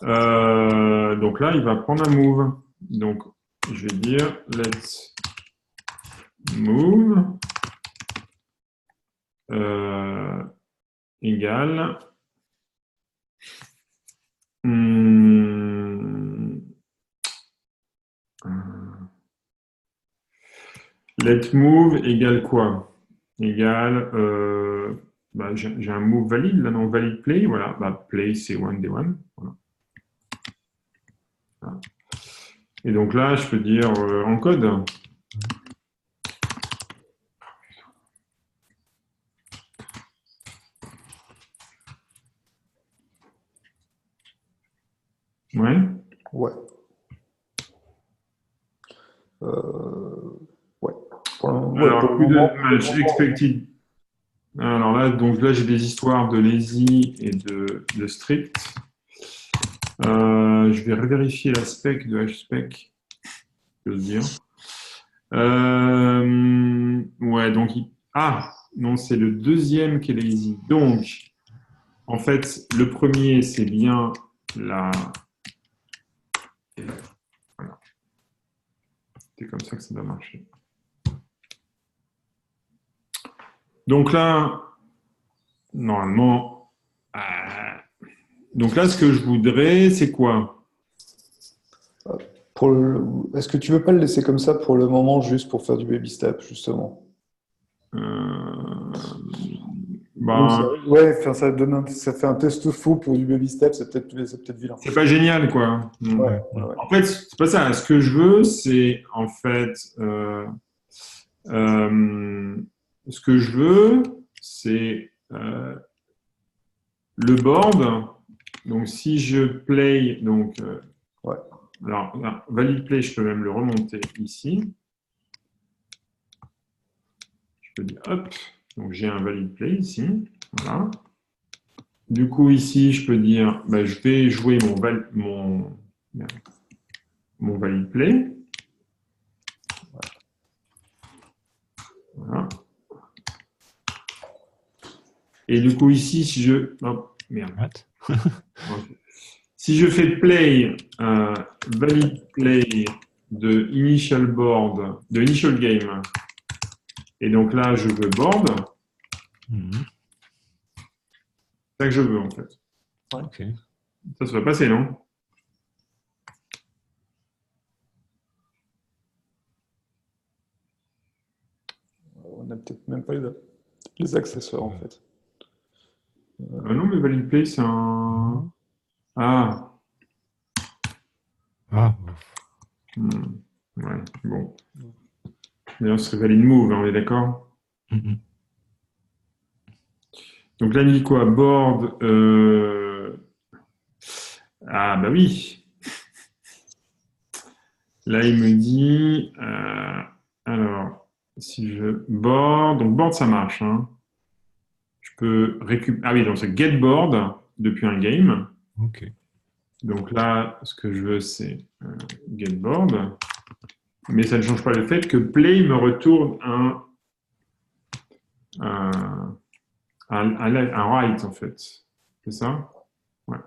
Donc là, il va prendre un move. Donc, je vais dire let's move égale let move égale quoi? Égale j'ai un move valide là, non, valid play, voilà. Bah, play c'est 1D1. Voilà. Voilà. Et donc là, je peux dire en code. Ouais. Ouais. Ouais. Alors, coup de match expected. Alors là, donc là, j'ai des histoires de lazy et de strict. Je vais revérifier la spec de hspec, je veux dire. Ouais, donc non, c'est le deuxième qui est lazy. Donc, en fait, le premier, c'est bien la. Voilà. C'est comme ça que ça doit marcher. Donc là, normalement, donc là, ce que je voudrais, c'est quoi? Est-ce que tu veux pas le laisser comme ça pour le moment, juste pour faire du baby step, justement? Ouais, ça fait un test faux pour du baby step, c'est peut-être vilain. C'est pas génial, quoi. Ouais. En fait, c'est pas ça. Ce que je veux, c'est en fait, ce que je veux, c'est le board. Donc, si je play, donc, ouais. Alors, là, valid play, je peux même le remonter ici. Je peux dire hop. Donc, j'ai un valid play ici. Voilà. Du coup, ici, je peux dire, je vais jouer mon valid play. Voilà. Et du coup, ici, si je... Oh, merde. Si je fais play, valid play de initial board, de initial game, et donc là, je veux board, c'est ça que je veux, en fait. Ok. Ça va passer, non? On n'a peut-être même pas les accessoires, en fait. Non, mais valid play, c'est un... Ah. Ouais, bon. D'ailleurs, ce serait valid move, on est d'accord? Donc là, il me dit quoi? Board... Ah, bah oui. Là, il me dit... alors, si je... Board... Donc, board, ça marche. Hein. Je peux récupérer... Ah oui, donc c'est get board depuis un game. Ok. Donc là, ce que je veux, c'est get board. Mais ça ne change pas le fait que play me retourne un right, en fait. C'est ça? Ouais.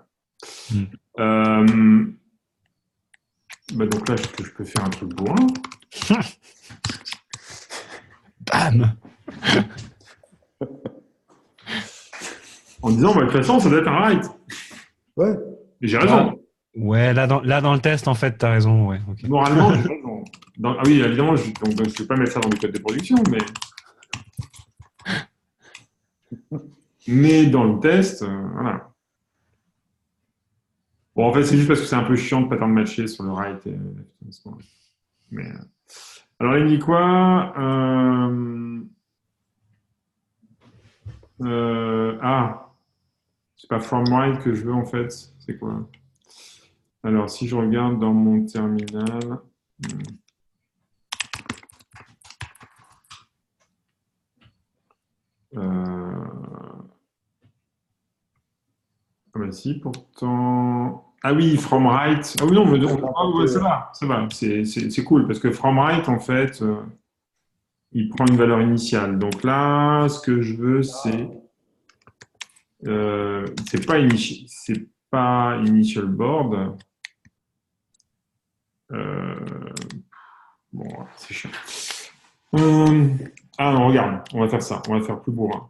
Donc là, je peux faire un truc bourrin. Bam! En disant, bah, de toute façon, ça doit être un right. Ouais. Et j'ai raison. Ouais, là dans le test, en fait, t'as raison. Ouais, ok. Moralement, j'ai raison. Ah oui, évidemment, je ne vais pas mettre ça dans les codes de production, mais dans le test, voilà. Bon, en fait, c'est juste parce que c'est un peu chiant de pattern matcher sur le right. Mais, alors, il dit quoi? C'est pas from right que je veux, en fait. C'est quoi? Alors, si je regarde dans mon terminal... Ah bah si, pourtant... Ah oui, from right. Ah oui, non, mais ouais, ça va. C'est cool, parce que from right, en fait, il prend une valeur initiale. Donc là, ce que je veux, c'est pas initial board. Bon, c'est chiant. Ah non, regarde, on va faire ça. On va faire plus bourrin.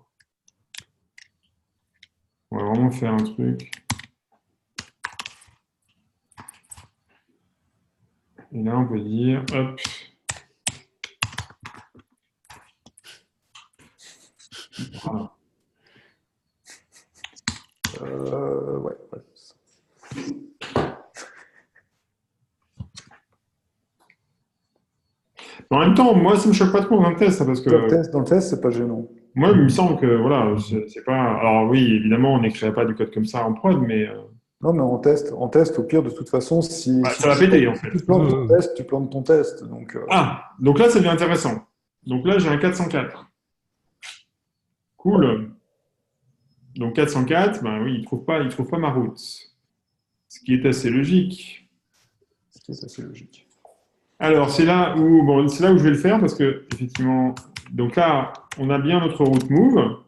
On va vraiment faire un truc. Et là, on peut dire, hop. Voilà. Ouais. En même temps, moi, ça me choque pas trop dans le test, parce que Dans le test, c'est pas gênant. moi, il me semble que, voilà, c'est pas... Alors oui, évidemment, on n'écrirait pas du code comme ça en prod, mais Non, mais en test, au pire, de toute façon, si ça va péter, en fait. tu plantes ton test, tu plantes ton test. Donc, donc là, ça devient intéressant. Donc là, j'ai un 404. Cool. Donc 404, ben oui, il trouve pas ma route. Ce qui est assez logique. c'est assez logique. Alors, c'est là où je vais le faire parce que, effectivement, donc là, on a bien notre route move.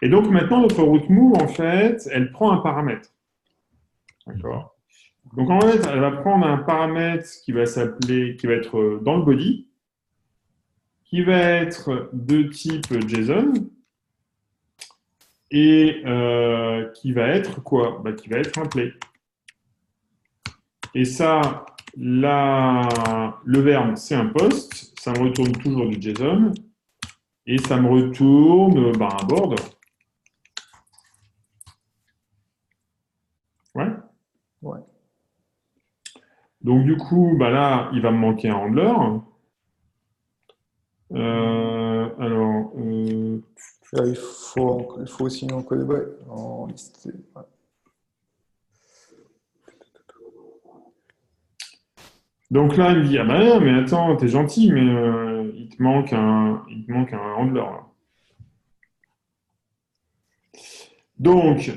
Et donc, maintenant, notre route move, en fait, elle prend un paramètre. D'accord? Donc, en fait, elle va prendre un paramètre qui va être dans le body, qui va être de type JSON, et qui va être quoi? Bah, qui va être un play. Et ça, le verbe, c'est un post, ça me retourne toujours du JSON, et ça me retourne un board. Ouais. Ouais. Donc du coup, là, il va me manquer un handler. Alors, Là, il faut aussi encoder en liste. Ouais. donc là, il me dit, ah bah non, mais attends, t'es gentil, mais il te manque un handler. Là. Donc,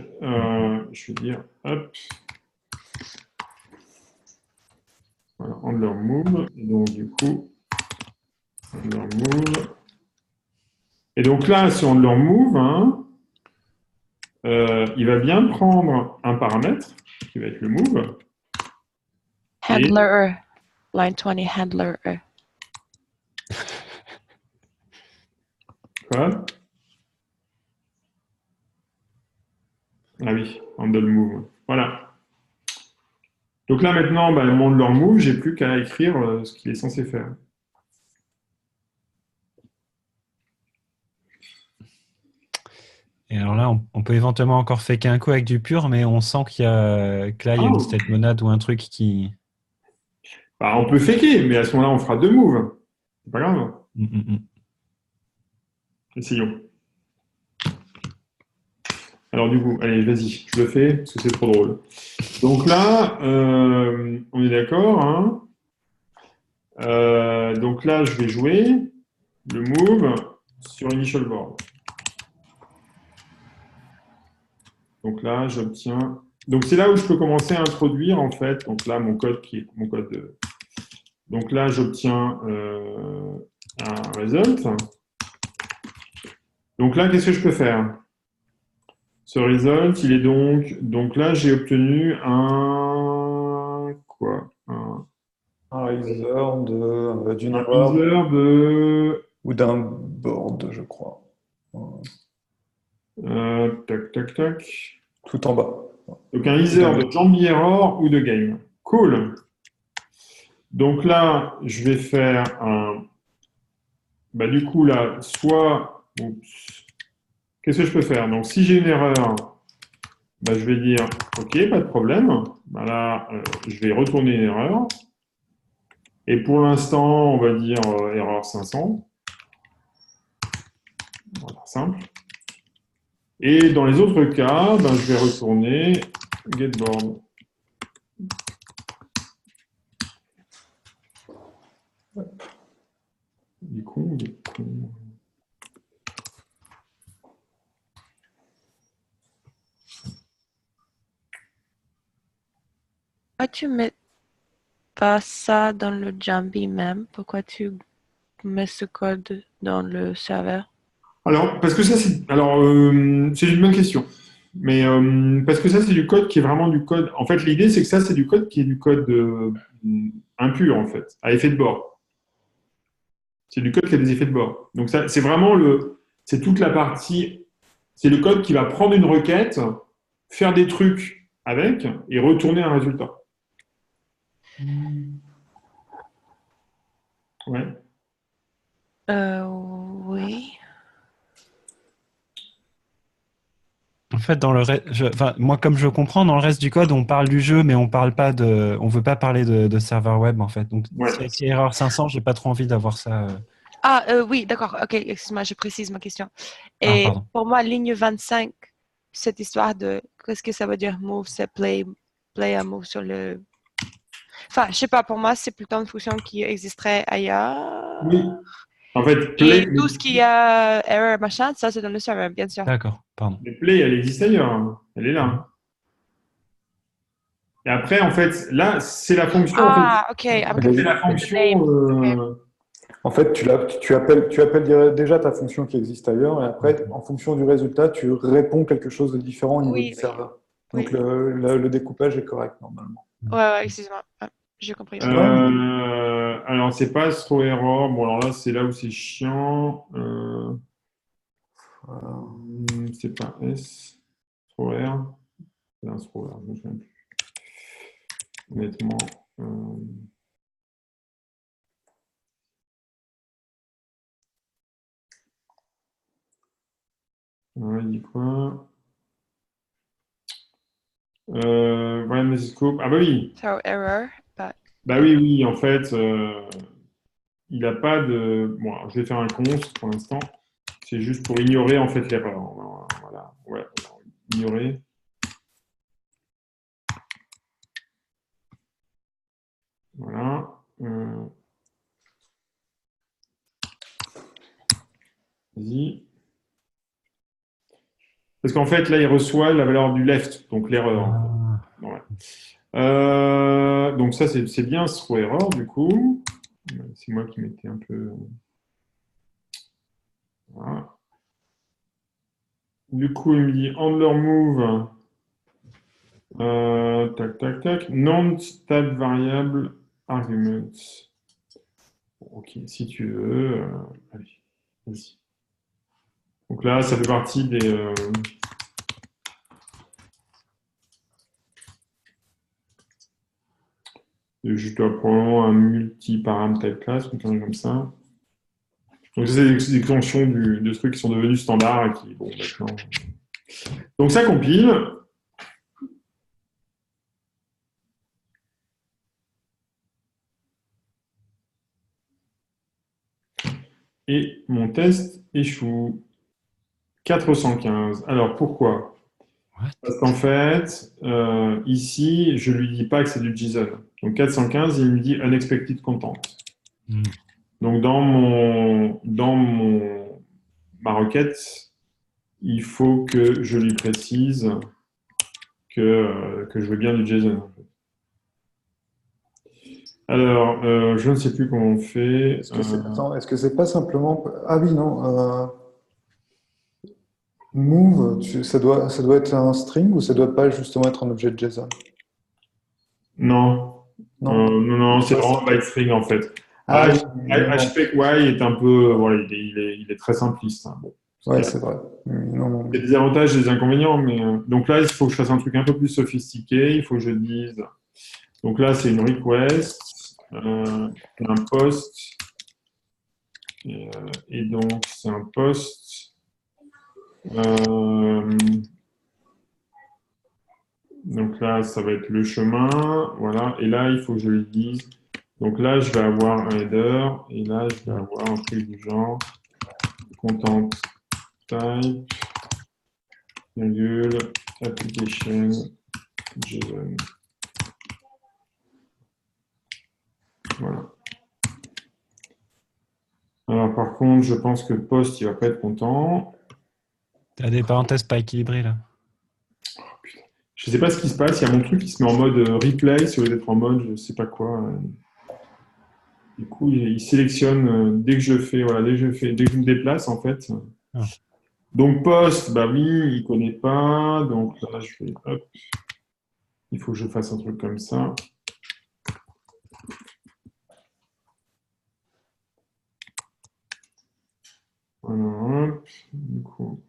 je vais dire, hop, voilà, handler move. Et donc du coup, handler move. Et donc là, si on handler move, hein, il va bien prendre un paramètre qui va être le move. Handler, line 20, handler. Quoi? Ah oui, handle move. Voilà. Donc là maintenant, mon handler move, j'ai plus qu'à écrire ce qu'il est censé faire. Et alors là, on peut éventuellement encore faker un coup avec du pur, mais on sent que là, il y a une state monade ou un truc qui... On peut faker, mais à ce moment-là, on fera 2 moves. C'est pas grave. Essayons. Alors du coup, allez, vas-y, je le fais, parce que c'est trop drôle. Donc là, on est d'accord, hein. Donc là, je vais jouer le move sur initial board. Donc là, j'obtiens... Donc c'est là où je peux commencer à introduire, en fait, donc là, mon code qui est mon code de... Donc là, j'obtiens un result. Donc là, qu'est-ce que je peux faire? Ce result, il est donc là, j'ai obtenu un quoi? Un user d'une Un erreur. user ou d'un board, je crois. Tac, tac, tac. Tout en bas. Donc un either de Jambi Error ou de game. Cool. Donc là, je vais faire un. Bah, du coup, là, soit. Oups. Qu'est-ce que je peux faire? Donc, si j'ai une erreur, bah, je vais dire OK, pas de problème. Bah, là, je vais retourner une erreur. Et pour l'instant, on va dire erreur 500. Voilà, simple. Et dans les autres cas, ben, je vais retourner getBoard. Il est con, il est con. Pourquoi tu mets pas ça dans le Jambi même? Pourquoi tu mets ce code dans le serveur? Alors, parce que ça, c'est une bonne question. Mais parce que ça, c'est du code qui est vraiment du code. En fait, l'idée, c'est que ça, c'est du code qui est du code impur, en fait, à effet de bord. C'est du code qui a des effets de bord. Donc, ça, c'est vraiment c'est toute la partie. C'est le code qui va prendre une requête, faire des trucs avec et retourner un résultat. Ouais. Oui. En fait, moi, comme je comprends, dans le reste du code, on parle du jeu, mais on veut pas parler de serveur web, en fait. Donc, Ouais. si c'est erreur 500, j'ai pas trop envie d'avoir ça. Oui, d'accord. Ok, excuse-moi, je précise ma question. Ah, Et pardon. pour moi, ligne 25, cette histoire de qu'est-ce que ça veut dire move, c'est play un move sur le. Enfin, je sais pas, pour moi, c'est plutôt une fonction qui existerait ailleurs. Oui. En fait, Et play, tout ce qui a error, machin, ça, c'est dans le serveur, bien sûr. D'accord, pardon. mais play, elle existe ailleurs. Hein. Elle est là. Et après, en fait, là, c'est la fonction. Ah, ok. C'est la fonction. En fait, tu appelles déjà ta fonction qui existe ailleurs, et après, en fonction du résultat, tu réponds quelque chose de différent au niveau Oui, du serveur. oui. Donc le découpage est correct normalement. Ouais, excuse-moi. Ouais, j'ai compris. Alors, c'est pas throw error. Bon, alors là, c'est là où c'est chiant. C'est pas S. Throw error. C'est un throw error, je me souviens plus. Honnêtement. Il dit quoi? Voilà, scope. Ah bah oui. Throw error, but... Bah oui, oui, en fait, il n'a pas de. Bon, alors, je vais faire un const pour l'instant. C'est juste pour ignorer en fait l'erreur. Voilà, ouais, ignorer. Voilà. Vas-y. Parce qu'en fait, là, il reçoit la valeur du left, donc l'erreur. Ouais. Donc ça, c'est bien ce throw error, du coup. C'est moi qui m'étais un peu... Voilà. Du coup, il me dit handler move. Tac, tac, tac. Non-stat variable argument. Ok, si tu veux. Allez, vas-y. Donc là, ça fait partie des... je dois probablement un multi-param type class, ou quelque chose comme ça. Donc ça, c'est des extensions de trucs qui sont devenus standards et qui, bon, maintenant... Donc ça compile. Et mon test échoue. 415. Alors pourquoi? Parce qu'en fait, ici, je ne lui dis pas que c'est du JSON. Donc 415, il me dit unexpected content. Donc dans ma requête, il faut que je lui précise que je veux bien du JSON. Alors, je ne sais plus comment on fait. Est-ce que c'est pas simplement... Ah oui, non. Move, ça doit être un string ou ça doit pas justement être un objet de JSON? Non. Non. Non, c'est vraiment byte string en fait. Ah, oui, HPQI est un peu, voilà, il est très simpliste. Hein. Bon, ouais, c'est vrai. Non, non. il y a des avantages et des inconvénients, mais donc là, il faut que je fasse un truc un peu plus sophistiqué. Il faut que je dise. Donc là, c'est une request, un post, et donc c'est un post. Donc là, ça va être le chemin, voilà. Et là, il faut que je lui dise. Donc là, je vais avoir un header, et là, je vais avoir un truc du genre content type, virgule, application, JSON. Voilà. Alors par contre, je pense que post, il va pas être content. T'as des parenthèses pas équilibrées là. Je sais pas ce qui se passe. Il y a mon truc qui se met en mode replay, si au lieu d'être en mode je sais pas quoi. Du coup, il sélectionne dès que je fais, voilà, dès que je me déplace en fait. Ah. Donc post, bah oui, il connaît pas. Donc là, je fais hop. Il faut que je fasse un truc comme ça. Voilà, hop. Du coup.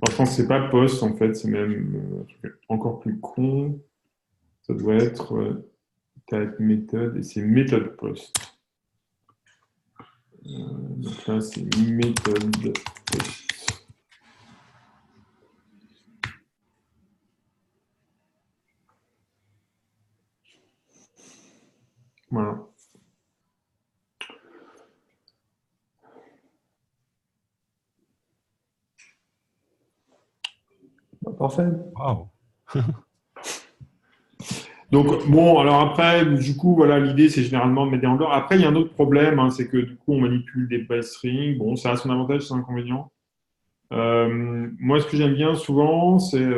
Alors, je pense que c'est pas post en fait, c'est même un truc encore plus con. Ça doit être type méthode et c'est méthode post. Donc là, c'est méthode post. Voilà. Bah, parfait. Waouh. Donc, bon, alors après, du coup, voilà, l'idée, c'est généralement de mettre des handlers. Après, il y a un autre problème, hein, c'est que du coup, on manipule des base strings. Bon, ça a son avantage, son inconvénient. Moi, ce que j'aime bien souvent, c'est.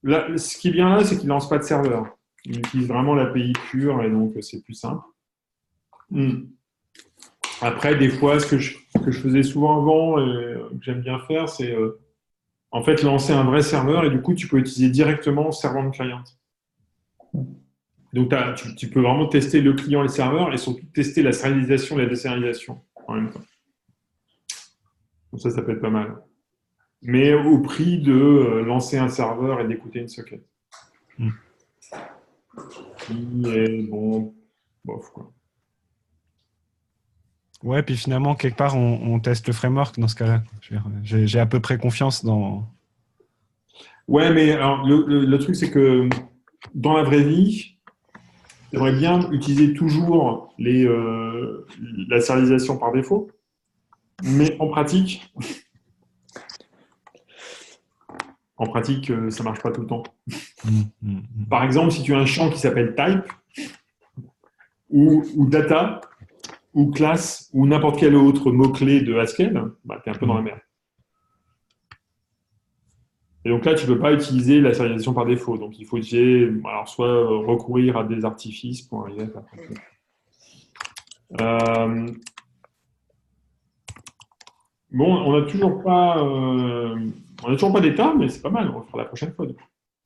Là, ce qui est bien là, c'est qu'il ne lance pas de serveur. Il utilise vraiment l'API pure et donc c'est plus simple. Après, des fois, ce que je faisais souvent avant et que j'aime bien faire, c'est en fait lancer un vrai serveur et du coup, tu peux utiliser directement le serveur de client. Donc, tu peux vraiment tester le client et le serveur et surtout tester la sérialisation et la désérialisation en même temps. Donc ça peut être pas mal. Mais au prix de lancer un serveur et d'écouter une socket. Qui est bon, bof quoi. Ouais, puis finalement, quelque part, on teste le framework dans ce cas-là. J'ai à peu près confiance dans. Ouais, mais alors, le truc, c'est que dans la vraie vie, j'aimerais bien utiliser toujours la sérialisation par défaut, mais en pratique, ça marche pas tout le temps. Par exemple, si tu as un champ qui s'appelle type, ou data, ou classe, ou n'importe quel autre mot-clé de Haskell, bah, tu es un peu dans la merde. Et donc là, tu ne peux pas utiliser la sérialisation par défaut. Donc il faut alors, soit recourir à des artifices pour arriver à faire ça. Bon, on n'a toujours pas d'état, mais c'est pas mal. On le fera la prochaine fois.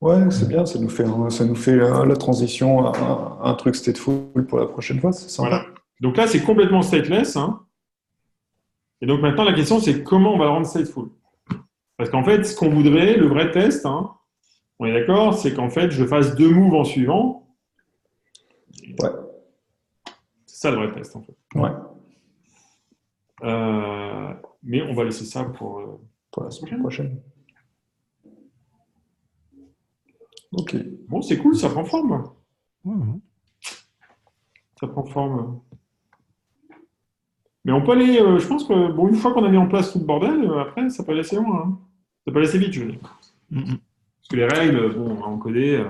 Ouais, c'est bien, ça nous fait la transition à un truc stateful pour la prochaine fois, c'est sympa. Voilà. Donc là, c'est complètement stateless. Hein. Et donc maintenant, la question, c'est comment on va le rendre stateful. Parce qu'en fait, ce qu'on voudrait, le vrai test, hein, on est d'accord, c'est qu'en fait, je fasse 2 moves en suivant. Ouais. C'est ça le vrai test, en fait. Ouais. Mais on va laisser ça pour la semaine prochaine. Ok. Bon, c'est cool, ça prend forme. Ça prend forme. Mais on peut aller, je pense que, bon, une fois qu'on a mis en place tout le bordel, après, ça peut aller assez loin. Hein. Ça peut aller assez vite, je veux dire. Parce que les règles, bon, on va encoder.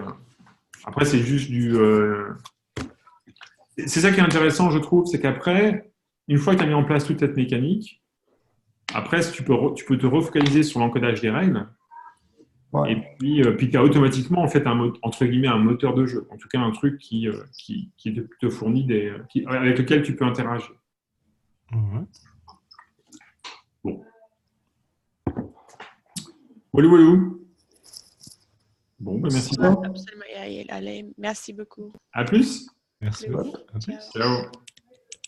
Après, c'est juste du. C'est ça qui est intéressant, je trouve, c'est qu'après, une fois que tu as mis en place toute cette mécanique, après, tu peux te refocaliser sur l'encodage des règles. Ouais. Et puis tu as automatiquement, en fait, entre guillemets, un moteur de jeu. En tout cas, un truc qui te fournit avec lequel tu peux interagir. Bon. Walou, walou. Bon, bah, merci. On va absolument y aller. Merci beaucoup. À plus. Merci Oui. beaucoup. À plus. Ciao. Ciao.